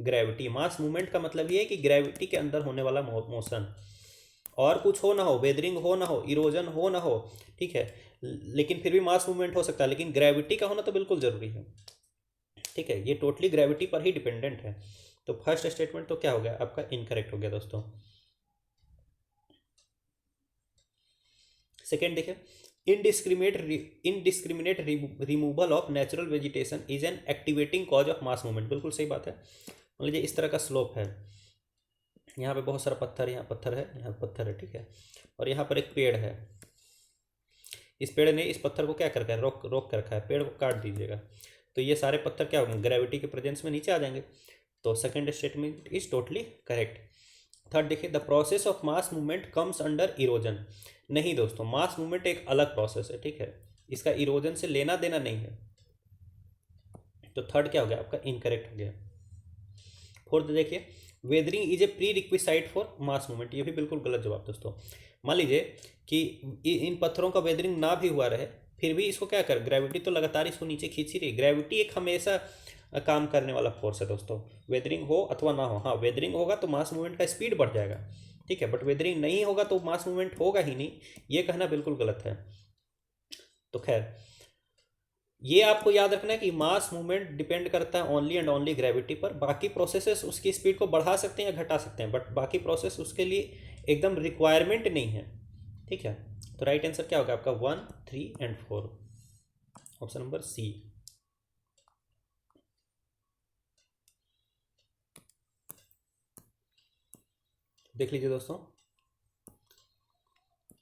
gravity. Mass movement का मतलब ये है कि ग्रेविटी के अंदर होने वाला मोशन, और कुछ हो ना हो, वेदरिंग हो ना हो, इरोजन हो ना हो, ठीक है, लेकिन फिर भी मास मूवमेंट हो सकता है, लेकिन ग्रेविटी का होना तो बिल्कुल जरूरी है, ठीक है। ये टोटली ग्रेविटी पर ही डिपेंडेंट है। तो फर्स्ट स्टेटमेंट तो क्या हो गया आपका, इनकरेक्ट हो गया दोस्तों। सेकेंड देखिए, indiscriminate removal of natural vegetation is an activating cause of mass movement, बिल्कुल सही बात है। मान लीजिए इस तरह का स्लोप है, यहाँ पे बहुत सारा पत्थर, यहाँ पत्थर है, यहाँ पत्थर है, ठीक है, और यहाँ पर एक पेड़ है। इस पेड़ ने इस पत्थर को क्या कर रखा है, रोक रोक कर रखा है, पेड़ को काट दीजिएगा, तो ये सारे पत्थर क्या होंगे, ग्रेविटी के प्रेजेंस में नीचे आ जाएंगे। तो second statement is totally correct. Third देखिए, the process of mass movement comes under erosion, नहीं दोस्तों, मास मूवमेंट एक अलग प्रोसेस है, ठीक है, इसका इरोजन से लेना देना नहीं है। तो थर्ड क्या हो गया आपका, इनकरेक्ट हो गया। फोर्थ देखिए, weathering is a pre requisite for mass movement, ये भी बिल्कुल गलत जवाब दोस्तों। मान लीजिए कि इन पत्थरों का वेदरिंग ना भी हुआ रहे, फिर भी इसको क्या कर, ग्रेविटी तो लगातार इसको नीचे खींच ही रही। ग्रेविटी एक हमेशा काम करने वाला फोर्स है दोस्तों, वेदरिंग हो अथवा ना हो। हाँ, वेदरिंग होगा तो मास मूवमेंट का स्पीड बढ़ जाएगा, ठीक है, बट वेदरिंग नहीं होगा तो मास मूवमेंट होगा ही नहीं, ये कहना बिल्कुल गलत है। तो खैर, ये आपको याद रखना है कि मास मूवमेंट डिपेंड करता है ओनली एंड ओनली ग्रेविटी पर। बाकी प्रोसेसेस उसकी स्पीड को बढ़ा सकते हैं या घटा सकते हैं, बट बाकी प्रोसेस उसके लिए एकदम रिक्वायरमेंट नहीं है, ठीक है। तो राइट आंसर क्या होगा आपका, 1, 3 एंड 4, ऑप्शन नंबर सी। देख लीजिए दोस्तों,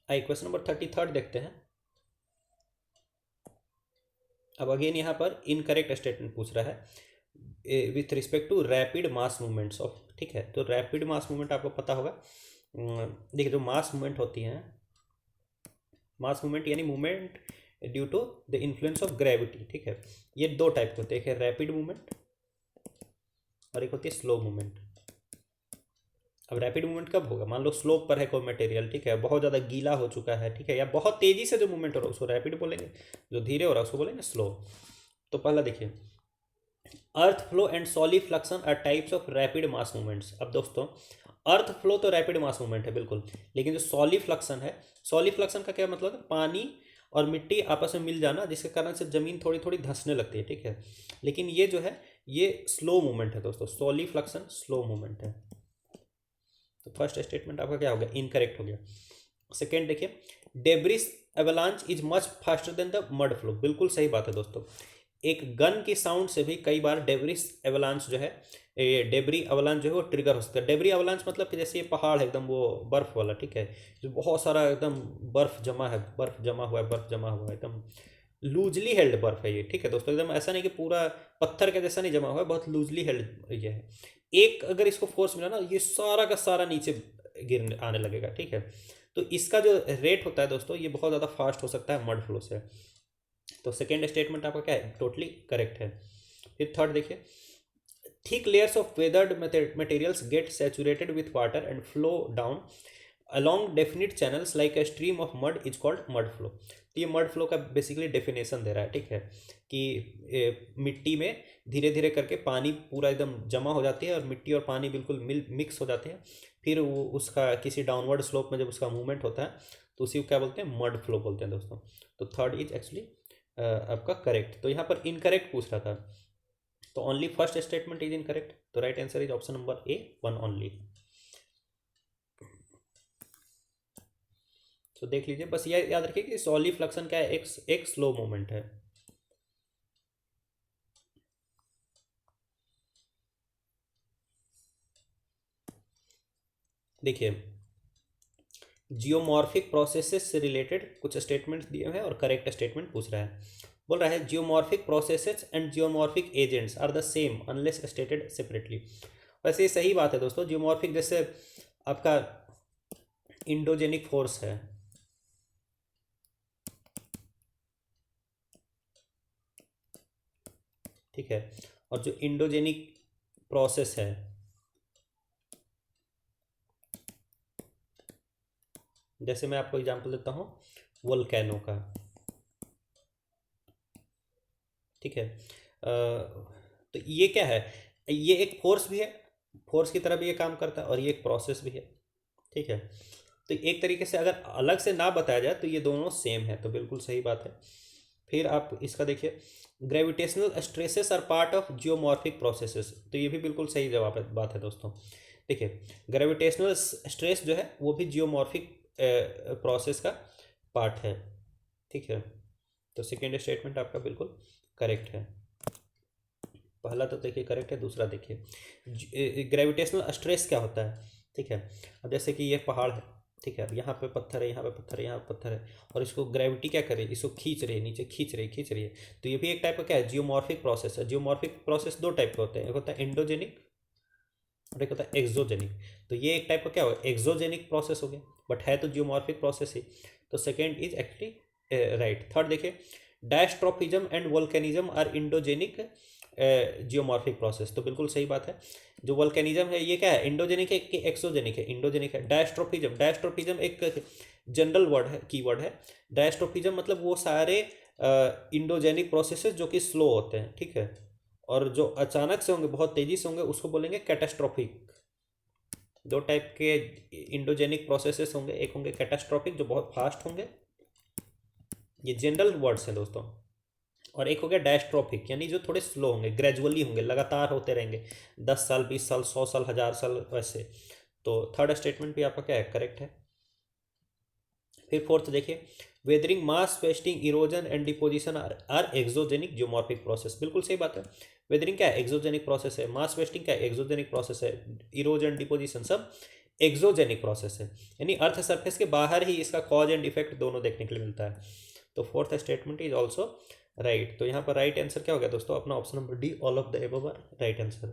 आइए क्वेश्चन नंबर 33 देखते हैं। अब अगेन यहाँ पर इनकरेक्ट स्टेटमेंट पूछ रहा है with respect to rapid mass movements of, ठीक है। तो रैपिड मास मूवमेंट आपको पता होगा, देखिए जो मास मूवमेंट होती हैं, मास मूवमेंट यानी movement due to the influence of gravity, ठीक है। ये दो टाइप के होते हैं, एक है रैपिड मूवमेंट और एक होती है स्लो मूवमेंट। अब रैपिड मूवमेंट कब होगा, मान लो स्लोप पर है कोई मटेरियल, ठीक है, बहुत ज़्यादा गीला हो चुका है, ठीक है, या बहुत तेज़ी से जो मूवमेंट हो रहा है उसको रैपिड बोलेंगे, जो धीरे हो रहा है उसको बोलेंगे स्लो। तो पहला देखिए, earth flow and solifluction are types of rapid mass movements. अब दोस्तों, अर्थ फ्लो तो रैपिड मास मूवमेंट है बिल्कुल, लेकिन जो सॉलिफ्लक्शन है, सॉलिफ्लक्शन का क्या मतलब है, पानी और मिट्टी आपस में मिल जाना, जिसके कारण से जमीन थोड़ी थोड़ी धंसने लगती है, ठीक है। लेकिन ये जो है ये स्लो मूवमेंट है दोस्तों, सॉलिफ्लक्शन स्लो मूवमेंट है। तो फर्स्ट स्टेटमेंट आपका क्या हो गया, इनकरेक्ट हो गया। सेकेंड देखिए, debris avalanche is much faster than the mud flow, बिल्कुल सही बात है दोस्तों। एक गन की साउंड से भी कई बार डेब्रिस एवलांच जो है, ये डेबरी अवलांच जो है वो ट्रिगर हो सकता है। डेबरी अवलांच मतलब कि जैसे ये पहाड़ है एकदम वो बर्फ वाला, ठीक है, जो बहुत सारा एकदम बर्फ जमा है, बर्फ जमा हुआ है, बर्फ जमा हुआ है, एकदम लूजली हेल्ड बर्फ है ये, ठीक है दोस्तों, एकदम ऐसा नहीं कि पूरा पत्थर के जैसा नहीं जमा हुआ है, बहुत लूजली हेल्ड ये है। एक अगर इसको फोर्स मिला ना, ये सारा का सारा नीचे गिरने आने लगेगा, ठीक है। तो इसका जो रेट होता है दोस्तों, ये बहुत ज़्यादा फास्ट हो सकता है मड फ्लो से। तो सेकेंड स्टेटमेंट आपका क्या है, टोटली करेक्ट है। फिर थर्ड देखिए, thick layers of weathered materials get saturated with water and flow down along definite channels like a stream of mud is called mud flow। तो ये मड फ्लो का basically definition दे रहा है, ठीक है, कि मिट्टी में धीरे धीरे करके पानी पूरा एकदम जमा हो जाती है और मिट्टी और पानी बिल्कुल मिक्स हो जाते हैं, फिर वो उसका किसी डाउनवर्ड स्लोप में जब उसका मूवमेंट होता है तो उसी को क्या बोलते हैं, मड फ्लो बोलते हैं दोस्तों। तो थर्ड इज एक्चुअली आपका करेक्ट। तो यहाँ पर इनकरेक्ट पूछ रहा था, तो only first statement is incorrect, तो right answer is option number A, 1 only. तो देख लीजिए, बस ये याद रखिए कि सॉलिफ्लक्शन क्या है, एक स्लो मूवमेंट है। देखिए, जियोमॉर्फिक प्रोसेसेस से रिलेटेड कुछ स्टेटमेंट्स दिए हुए हैं और करेक्ट स्टेटमेंट पूछ रहा है। बोल रहा है geomorphic processes and geomorphic agents are the same unless stated separately. वैसे ये सही बात है दोस्तों, जियोमॉर्फिक जैसे आपका इंडोजेनिक फोर्स है, ठीक है, और जो इंडोजेनिक प्रोसेस है, जैसे मैं आपको एग्जांपल देता हूँ वोल्केनो का, ठीक है। तो ये क्या है, ये एक फोर्स भी है, फोर्स की तरह भी ये काम करता है, और ये एक प्रोसेस भी है, ठीक है। तो एक तरीके से अगर अलग से ना बताया जाए तो ये दोनों सेम है, तो बिल्कुल सही बात है। फिर आप इसका देखिए, gravitational stresses are part of geomorphic processes, तो ये भी बिल्कुल सही जवाब है, बात है दोस्तों। देखिए, ग्रेविटेशनल स्ट्रेस जो है वो भी जियोमॉर्फिक प्रोसेस का पार्ट है, ठीक है। तो सेकेंड स्टेटमेंट आपका बिल्कुल करेक्ट है। पहला तो देखिए करेक्ट है, दूसरा देखिए ग्रेविटेशनल स्ट्रेस क्या होता है, ठीक है। अब जैसे कि ये पहाड़ है, ठीक है, अब यहाँ पे पत्थर है, यहाँ पे पत्थर है, यहाँ पे पत्थर है, और इसको ग्रेविटी क्या करे, इसको खींच रही है, नीचे खींच रही है। तो ये भी एक टाइप का क्या है, जियोमॉर्फिक प्रोसेस है। जियोमॉर्फिक प्रोसेस दो टाइप के होते हैं, एक होता है एंडोजेनिक और एक होता है एक्सोजेनिक। तो ये एक टाइप का क्या हो, एक्सोजेनिक प्रोसेस हो गया, बट है तो जियोमॉर्फिक प्रोसेस ही। तो second is actually right. Third देखिए, diastrophism and volcanism are endogenic geomorphic process, तो बिल्कुल सही बात है। जो वोल्केनिज्म है ये क्या है, इंडोजेनिक है कि एक्सोजेनिक है, इंडोजेनिक है। डायस्ट्रोफिज्म, डायस्ट्रोफिज्म एक जनरल वर्ड है, कीवर्ड है। डायस्ट्रोफिज्म मतलब वो सारे इंडोजेनिक प्रोसेसेस जो कि स्लो होते हैं, ठीक है, और जो अचानक से होंगे, बहुत तेजी से होंगे, उसको बोलेंगे कैटास्ट्रोफिक। दो टाइप के इंडोजेनिक प्रोसेसेस होंगे, एक होंगे कैटास्ट्रोफिक जो बहुत फास्ट होंगे, ये जनरल वर्ड्स हैं दोस्तों, और एक हो गया डायस्ट्रोफिक यानी जो थोड़े स्लो होंगे, ग्रेजुअली होंगे, लगातार होते रहेंगे, 10 साल 20 साल 100 साल 1000 साल वैसे। तो थर्ड स्टेटमेंट भी आपका क्या है, करेक्ट है। फिर फोर्थ देखिए, weathering, mass wasting, erosion and deposition are exogenic geomorphic process, बिल्कुल सही बात है। वेदरिंग क्या है, एक्सोजेनिक प्रोसेस है। मास वेस्टिंग क्या है, एक्सोजेनिक प्रोसेस है। इरोजन डिपोजिशन सब एक्सोजेनिक प्रोसेस है, यानी अर्थ सरफेस के बाहर ही इसका कॉज एंड इफेक्ट दोनों देखने के लिए मिलता है। तो fourth statement is also right. तो यहाँ पर राइट आंसर क्या हो गया दोस्तों, अपना option number D, all of the above are right answer.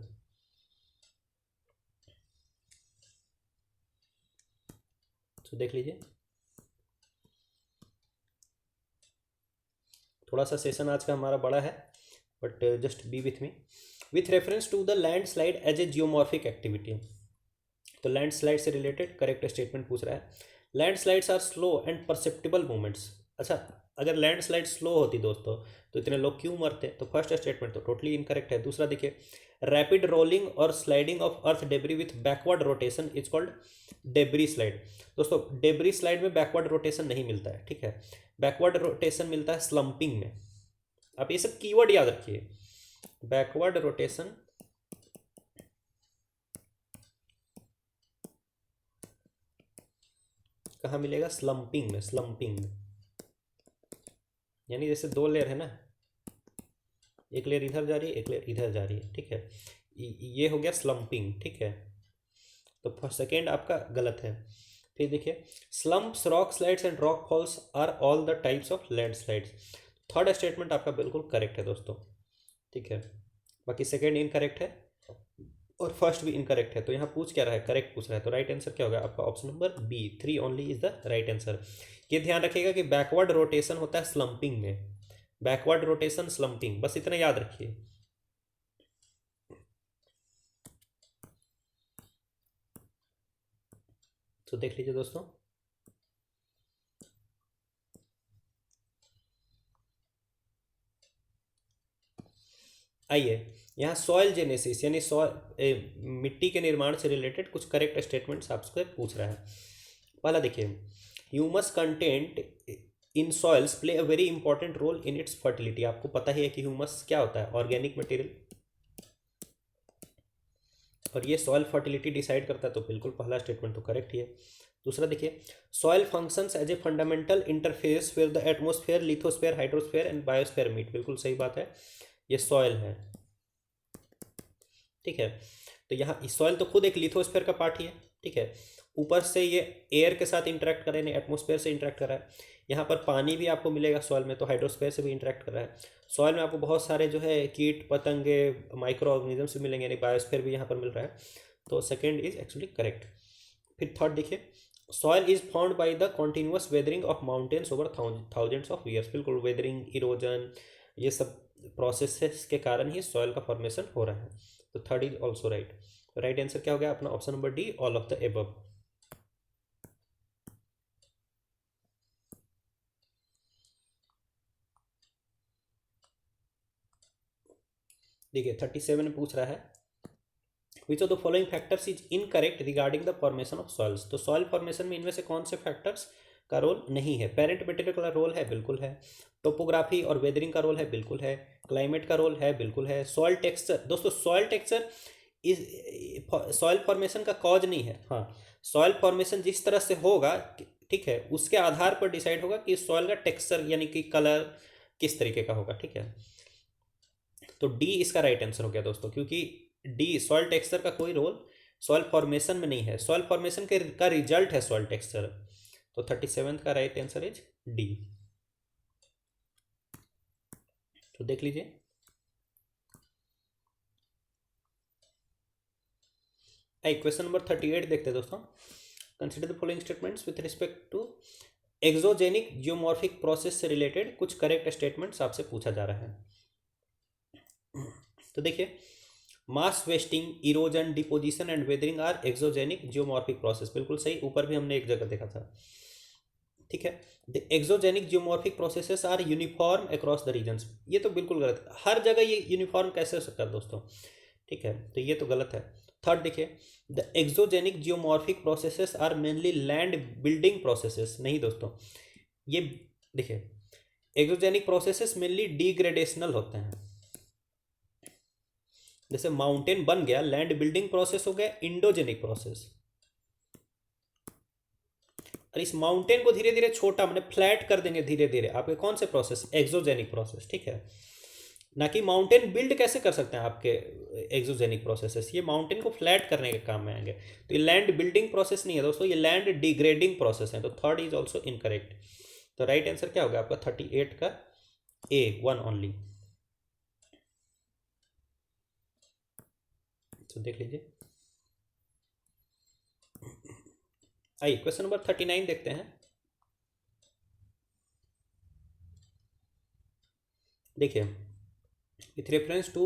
तो देख लीजिए, थोड़ा सा सेशन आज का हमारा बड़ा है, but just be with me. With reference to the landslide as a geomorphic activity, तो लैंड स्लाइड से रिलेटेड करेक्ट स्टेटमेंट पूछ रहा है। Landslides are slow and perceptible movements. अच्छा, अगर लैंड स्लाइड स्लो होती दोस्तों तो इतने लोग क्यों मरते, तो फर्स्ट स्टेटमेंट तो टोटली इनकरेक्ट है। दूसरा देखिए, रैपिड रोलिंग और sliding of earth debris with backward rotation is called debris slide. दोस्तों डेब्री स्लाइड में बैकवर्ड रोटेशन नहीं मिलता है, ठीक है, बैकवर्ड रोटेशन मिलता है स्लम्पिंग में। आप ये सब कीवर्ड याद रखिए, बैकवर्ड रोटेशन कहाँ मिलेगा, स्लम्पिंग में, स्लम्पिंग में, यानी जैसे दो लेयर है ना, एक लेयर इधर जा रही है, एक लेयर इधर जा रही है, ठीक है, ये हो गया स्लम्पिंग, ठीक है। तो सेकेंड आपका गलत है। फिर देखिए, slumps, rock slides and rock falls are all the types of landslides. Third statement आपका बिल्कुल करेक्ट है दोस्तों, ठीक है। बाकी सेकेंड इनकरेक्ट है और फर्स्ट भी इनकरेक्ट है। तो यहाँ पूछ क्या रहा है, करेक्ट पूछ रहा है, तो राइट आंसर क्या होगा आपका, option number B, 3 only is the right answer. ये ध्यान रखिएगा कि बैकवर्ड रोटेशन होता है स्लम्पिंग में, बैकवर्ड रोटेशन स्लम्पिंग, बस इतना याद रखिए। तो देख लीजिए दोस्तों, आइए यहाँ सॉइल जेनेसिस यानी सॉइल मिट्टी के निर्माण से रिलेटेड कुछ करेक्ट स्टेटमेंट्स आपसे पूछ रहा है। पहला देखिए, humus content in soils play a very important role in its fertility. आपको पता ही है कि ह्यूमस क्या होता है, ऑर्गेनिक मटेरियल, और ये सॉइल फर्टिलिटी डिसाइड करता है, तो बिल्कुल पहला स्टेटमेंट तो करेक्ट ही है। दूसरा देखिए, soil functions as a fundamental interface where the atmosphere, lithosphere, hydrosphere and biosphere meet, बिल्कुल सही बात है, ये सॉइल है, ठीक है। तो यहाँ सॉइल तो खुद एक लिथोस्फेयर का पार्ट ही है, ठीक है, ऊपर से ये एयर के साथ इंटरेक्ट कर रहे हैं, एटमोस्फेयर से इंटरेक्ट कर रहा है। यहाँ पर पानी भी आपको मिलेगा सॉइल में, तो हाइड्रोस्फेयर से भी इंटरेक्ट कर रहा है। सॉइल में आपको बहुत सारे जो है कीट पतंगे, माइक्रो ऑर्गेनिजम्स भी मिलेंगे, यानी बायोस्फेयर भी यहाँ पर मिल रहा है। तो सेकेंड इज एक्चुअली करेक्ट। फिर थर्ड देखिए, soil is found by the continuous weathering of mountains over thousands of years, बिल्कुल वेदरिंग, इरोजन, ये सब प्रोसेसेस के कारण ही सॉइल का फॉर्मेशन हो रहा है। तो थर्ड इज ऑल्सो राइट। तो राइट आंसर क्या हो गया अपना option number D, all of the above. देखिए 37 में पूछ रहा है which of the following factors is incorrect regarding the formation of soils. तो सॉइल फॉर्मेशन में इनमें से कौन से फैक्टर्स का रोल नहीं है? पेरेंट मटेरियल का रोल है, बिल्कुल है। टोपोग्राफी और वेदरिंग का रोल है, बिल्कुल है। क्लाइमेट का रोल है, बिल्कुल है। सॉइल टेक्सचर, दोस्तों सॉइल टेक्सचर इस सॉइल फॉर्मेशन का कॉज नहीं है। हाँ, सॉइल फॉर्मेशन जिस तरह से होगा, ठीक है, उसके आधार पर डिसाइड होगा कि सॉइल का टेक्सचर यानी कि कलर किस तरीके का होगा, ठीक है। तो डी इसका राइट आंसर हो गया दोस्तों, क्योंकि डी सॉइल टेक्सचर का कोई रोल सॉइल फॉर्मेशन में नहीं है, सॉइल फॉर्मेशन के का रिजल्ट है सॉइल टेक्सचर। तो 37 का राइट आंसर इज डी। तो देख लीजिए क्वेश्चन नंबर 38 देखते हैं दोस्तों। Consider the following statements with respect to exogenic geomorphic process से रिलेटेड कुछ करेक्ट स्टेटमेंट्स आपसे पूछा जा रहा है। तो देखिए mass wasting, erosion, deposition and weathering are exogenic geomorphic process, बिल्कुल सही, ऊपर भी हमने एक जगह देखा था, ठीक है। The exogenic geomorphic processes are uniform across the regions, ये तो बिल्कुल गलत है, हर जगह ये यूनिफॉर्म कैसे हो सकता है दोस्तों, ठीक है, तो ये तो गलत है। थर्ड देखिए the exogenic geomorphic processes are mainly land building processes, नहीं दोस्तों, ये देखिए एक्सोजेनिक प्रोसेसेस मेनली डिग्रेडेशनल होते हैं। जैसे माउंटेन बन गया, लैंड बिल्डिंग प्रोसेस हो गया इंडोजेनिक प्रोसेस, और इस माउंटेन को धीरे धीरे छोटा मैंने फ्लैट कर देंगे धीरे धीरे, आपके कौन से प्रोसेस? एक्सोजेनिक प्रोसेस, ठीक है। ना कि माउंटेन बिल्ड कैसे कर सकते हैं आपके एक्सोजेनिक प्रोसेसेस, ये माउंटेन को फ्लैट करने के काम में आएंगे। तो ये लैंड बिल्डिंग प्रोसेस नहीं है दोस्तों, ये लैंड डिग्रेडिंग प्रोसेस है। तो थर्ड इज ऑल्सो इनकरेक्ट। तो राइट आंसर क्या होगा आपका 38 का ए, वन ओनली। तो देख लीजिए, आइए क्वेश्चन नंबर 39 देखते हैं। देखिए with reference to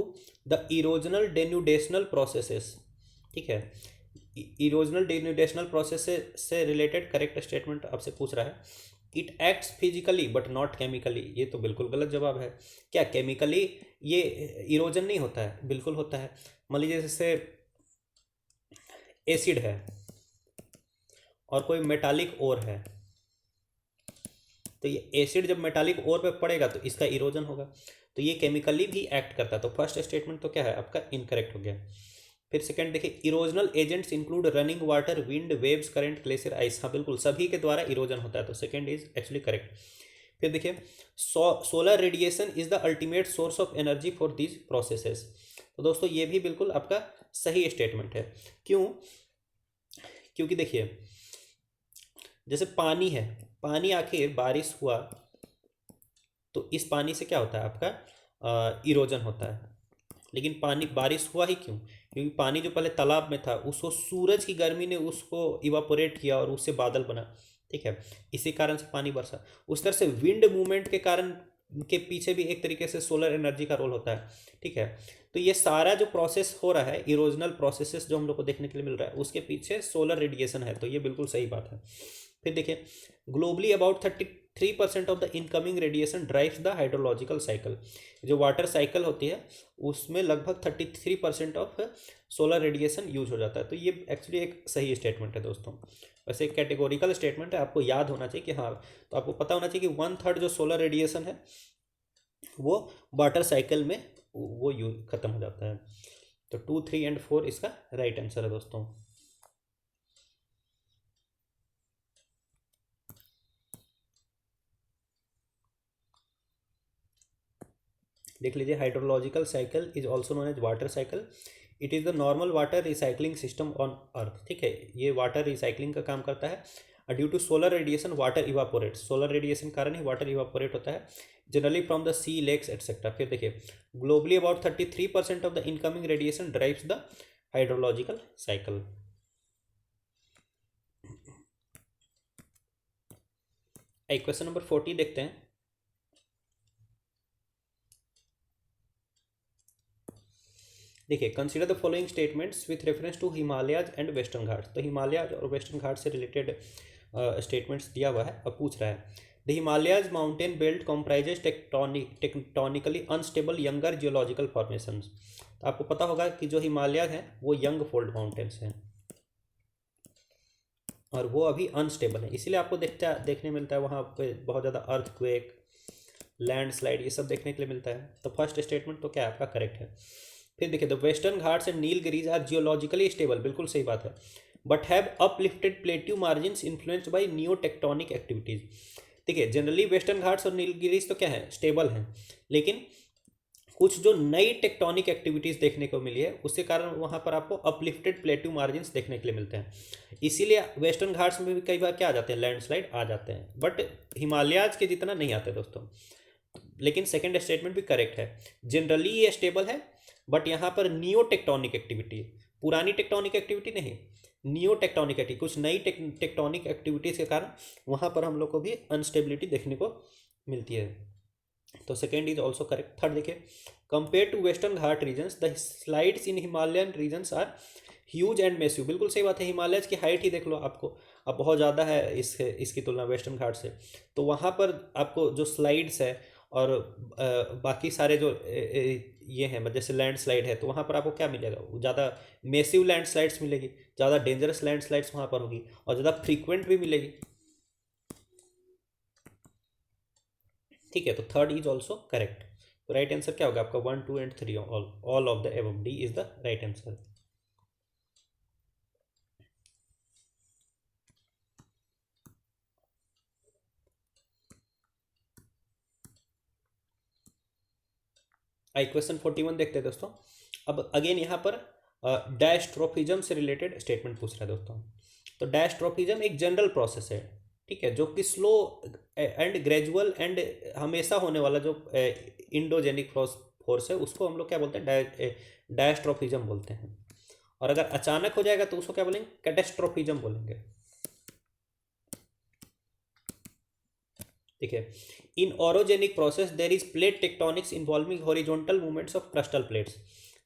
the erosional denudational processes, ठीक है, इरोजनल डेन्यूडेशनल प्रोसेस से रिलेटेड करेक्ट स्टेटमेंट आपसे पूछ रहा है। It acts physically but not chemically, ये तो बिल्कुल गलत जवाब है। क्या केमिकली ये इरोजन नहीं होता है? बिल्कुल होता है। मान लीजिए जैसे एसिड है और कोई मेटालिक ओर है, तो ये एसिड जब मेटालिक ओर पे पड़ेगा तो इसका इरोजन होगा, तो ये केमिकली भी एक्ट करता है। तो फर्स्ट स्टेटमेंट तो क्या है आपका इनकरेक्ट हो गया। फिर सेकंड देखिए erosional agents include running water, wind, waves, current, glacier, ice, हाँ बिल्कुल सभी के द्वारा इरोजन होता है, तो सेकंड इज एक्चुअली करेक्ट। फिर देखिए solar radiation is the ultimate source of energy for these processes, तो दोस्तों ये भी बिल्कुल आपका सही स्टेटमेंट है। क्यों? क्योंकि देखिए जैसे पानी है, पानी आखिर बारिश हुआ तो इस पानी से क्या होता है आपका इरोजन होता है, लेकिन पानी बारिश हुआ ही क्यों? क्योंकि पानी जो पहले तालाब में था उसको सूरज की गर्मी ने उसको इवापोरेट किया और उससे बादल बना, ठीक है, इसी कारण से पानी बरसा। उस तरह से विंड मूवमेंट के कारण के पीछे भी एक तरीके से सोलर एनर्जी का रोल होता है, ठीक है। तो ये सारा जो प्रोसेस हो रहा है, इरोजनल प्रोसेसेस जो हम लोग को देखने के लिए मिल रहा है, उसके पीछे सोलर रेडिएशन है, तो ये बिल्कुल सही बात है। फिर देखिए globally about 33% of the incoming radiation drives the hydrological cycle, जो वाटर साइकिल होती है उसमें लगभग 33% ऑफ सोलर रेडिएशन यूज हो जाता है। तो ये एक्चुअली एक सही स्टेटमेंट है दोस्तों, वैसे एक कैटेगोरिकल स्टेटमेंट है, आपको याद होना चाहिए कि हाँ, तो आपको पता होना चाहिए कि 1/3 जो सोलर रेडिएशन है वो वाटर साइकिल में वो यूज खत्म हो जाता है। तो 2, 3 एंड 4 इसका राइट आंसर है दोस्तों। देख लीजिए hydrological cycle is also known as water cycle, it is the normal water recycling system on earth, ठीक है, ये वाटर रिसाइकलिंग का काम करता है। Due to solar radiation water evaporate, solar radiation कारण ही वाटर इवापोरेट होता है, generally from the sea, lakes etcetera. फिर देखिए globally about 33% of the incoming radiation drives the hydrological cycle. Question number 40 देखते हैं। देखिए, consider the following statements with reference to Himalayas and Western Ghats. तो हिमालयाज और वेस्टर्न घाट से रिलेटेड स्टेटमेंट्स दिया हुआ है और पूछ रहा है the Himalayas mountain belt comprises tectonically unstable younger geological formations. तो आपको पता होगा कि जो हिमालय हैं वो यंग फोल्ड माउंटेन्स हैं और वो अभी अनस्टेबल है, इसीलिए आपको देखने मिलता है वहाँ पे बहुत ज़्यादा अर्थक्वेक, लैंडस्लाइड, ये सब देखने के लिए मिलता है। तो फर्स्ट स्टेटमेंट तो क्या है आपका करेक्ट है। फिर देखिए, the Western Ghats and Nilgiris are geologically stable, बिल्कुल सही बात है, but have uplifted plateau margins influenced by new tectonic activities. देखिए, जनरली वेस्टर्न घाट्स और नीलगिरीज तो क्या है, स्टेबल हैं, लेकिन कुछ जो नई टेक्टोनिक एक्टिविटीज़ देखने को मिली है उसके कारण वहाँ पर आपको अपलिफ्टेड प्लेट्यू मार्जिन्स देखने के लिए मिलते हैं, इसीलिए वेस्टर्न घाट्स में भी कई बार क्या आ जाते हैं, लैंडस्लाइड आ जाते हैं, बट हिमालयाज के जितना नहीं आते दोस्तों। लेकिन सेकंड स्टेटमेंट भी करेक्ट है, जनरली ये स्टेबल है, बट यहाँ पर नियो टेक्टोनिक एक्टिविटी, पुरानी टेक्टोनिक एक्टिविटी नहीं, नियो टेक्टोनिक एक्टिविटी, कुछ नई टेक्टोनिक एक्टिविटीज़ के कारण वहाँ पर हम लोग को भी अनस्टेबिलिटी देखने को मिलती है। तो second is also correct. Third देखिए, compare to western Ghat regions the slides in Himalayan regions are huge and massive. बिल्कुल सही बात है, हिमालय की हाइट ही देख लो आपको, अब बहुत ज़्यादा है इसकी तुलना वेस्टर्न घाट से, तो वहाँ पर आपको जो स्लाइड्स है और बाकी सारे जो ये हैं जैसे लैंडस्लाइड है, तो वहाँ पर आपको क्या मिलेगा, ज़्यादा मैसिव लैंडस्लाइड्स मिलेगी, ज़्यादा डेंजरस लैंडस्लाइड्स वहाँ पर होगी और ज़्यादा फ्रीक्वेंट भी मिलेगी। ठीक है, तो थर्ड इज ऑल्सो करेक्ट। तो राइट आंसर क्या होगा आपका 1, 2 and 3, all of the above, D is the right answer. आई क्वेश्चन 41 देखते हैं दोस्तों। अब अगेन यहाँ पर डैस्ट्रोफिज्म से रिलेटेड स्टेटमेंट पूछ रहा है दोस्तों। तो डैस्ट्रोफिज्म एक जनरल प्रोसेस है, ठीक है, जो कि स्लो एंड ग्रेजुअल एंड हमेशा होने वाला जो इंडोजेनिक फोर्स है उसको हम लोग क्या बोलते हैं, डैस्ट्रोफिज्म बोलते हैं। और अगर अचानक हो जाएगा तो उसको क्या बोलेंगे, कैटेस्ट्रोफिज्म बोलेंगे। ठीक है, in orogenic process there is plate tectonics involving horizontal movements of crustal plates.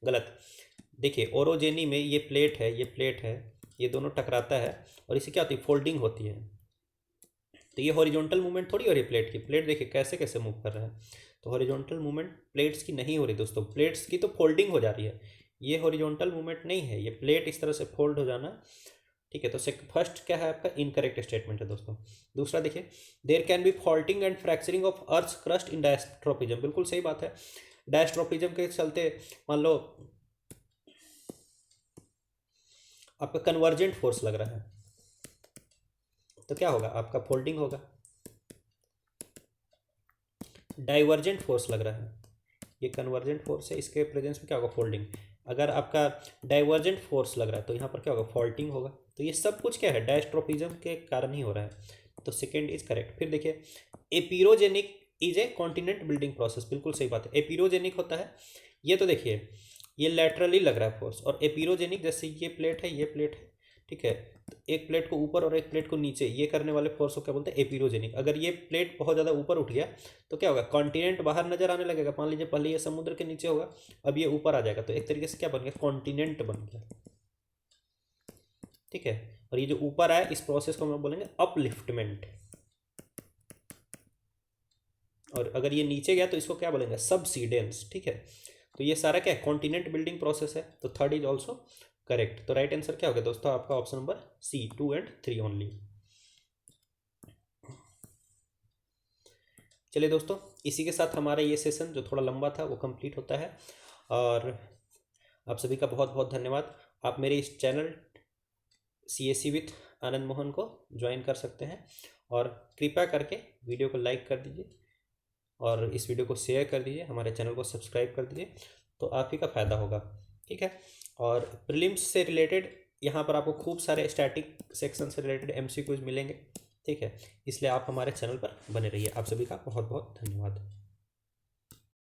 गलत। देखिए, ओरोजेनी में ये प्लेट है, ये प्लेट है, ये दोनों टकराता है और इससे क्या होती है, फोल्डिंग होती है। तो ये हॉरिजॉन्टल मूवमेंट थोड़ी हो रही है प्लेट की, प्लेट देखिए कैसे कैसे मूव कर रहा है। तो हॉरिजॉन्टल मूवमेंट प्लेट्स की नहीं हो रही दोस्तों, प्लेट्स की तो फोल्डिंग हो जा रही है, ये हॉरिजॉन्टल मूवमेंट नहीं है, ये प्लेट इस तरह से फोल्ड हो जाना। ठीक है, तो फर्स्ट क्या है आपका, इनकरेक्ट स्टेटमेंट है दोस्तों। दूसरा देखिए, there can be faulting and fracturing of earth crust in diastrophism. बिल्कुल सही बात है, डायस्ट्रोफिज्म के चलते मान लो आपका कन्वर्जेंट फोर्स लग रहा है, तो क्या होगा आपका, फोल्डिंग होगा। डाइवर्जेंट फोर्स लग रहा है, ये कन्वर्जेंट फोर्स है, इसके प्रेजेंस में क्या होगा, फोल्डिंग। अगर आपका डाइवर्जेंट फोर्स लग रहा है तो यहाँ पर क्या होगा, फॉल्टिंग होगा। तो ये सब कुछ क्या है, डायस्ट्रोफिज्म के कारण ही हो रहा है। तो सेकेंड इज करेक्ट। फिर देखिए, epeirogenic is a continent building process. बिल्कुल सही बात है, एपिरोजेनिक होता है, ये तो देखिए ये लैटरली लग रहा है फोर्स, और एपिरोजेनिक जैसे ये प्लेट है, ये प्लेट है, ठीक है, तो एक प्लेट को ऊपर और एक प्लेट को नीचे ये करने वाले फोर्स को क्या बोलते हैं, एपिरोजेनिक। अगर ये प्लेट बहुत ज़्यादा ऊपर उठ गया तो क्या होगा, कॉन्टिनेंट बाहर नजर आने लगेगा। मान लीजिए पहले ये समुद्र के नीचे होगा, अब ये ऊपर आ जाएगा, तो एक तरीके से क्या बन गया, कॉन्टिनेंट बन गया। ठीक है, और ये जो ऊपर आया इस प्रोसेस को हम लोग बोलेंगे अपलिफ्टमेंट, और अगर ये नीचे गया तो इसको क्या बोलेंगे, सबसीडेंस। ठीक है, तो ये सारा क्या है, कॉन्टिनेंट बिल्डिंग प्रोसेस है। तो थर्ड इज ऑल्सो करेक्ट। तो राइट आंसर क्या होगा दोस्तों आपका, option number C, 2 and 3 only. चलिए दोस्तों, इसी के साथ हमारा ये सेशन जो थोड़ा लंबा था वो कंप्लीट होता है, और आप सभी का बहुत बहुत धन्यवाद। आप मेरे इस channel CSC with Anand Mohan को ज्वाइन कर सकते हैं, और कृपया करके वीडियो को लाइक कर दीजिए और इस वीडियो को शेयर कर दीजिए, हमारे चैनल को सब्सक्राइब कर दीजिए, तो आप ही का फ़ायदा होगा। ठीक है, और प्रीलिम्स से रिलेटेड यहाँ पर आपको खूब सारे स्टैटिक सेक्शन से रिलेटेड MCQs मिलेंगे। ठीक है, इसलिए आप हमारे चैनल पर बने रहिए। आप सभी का बहुत बहुत धन्यवाद।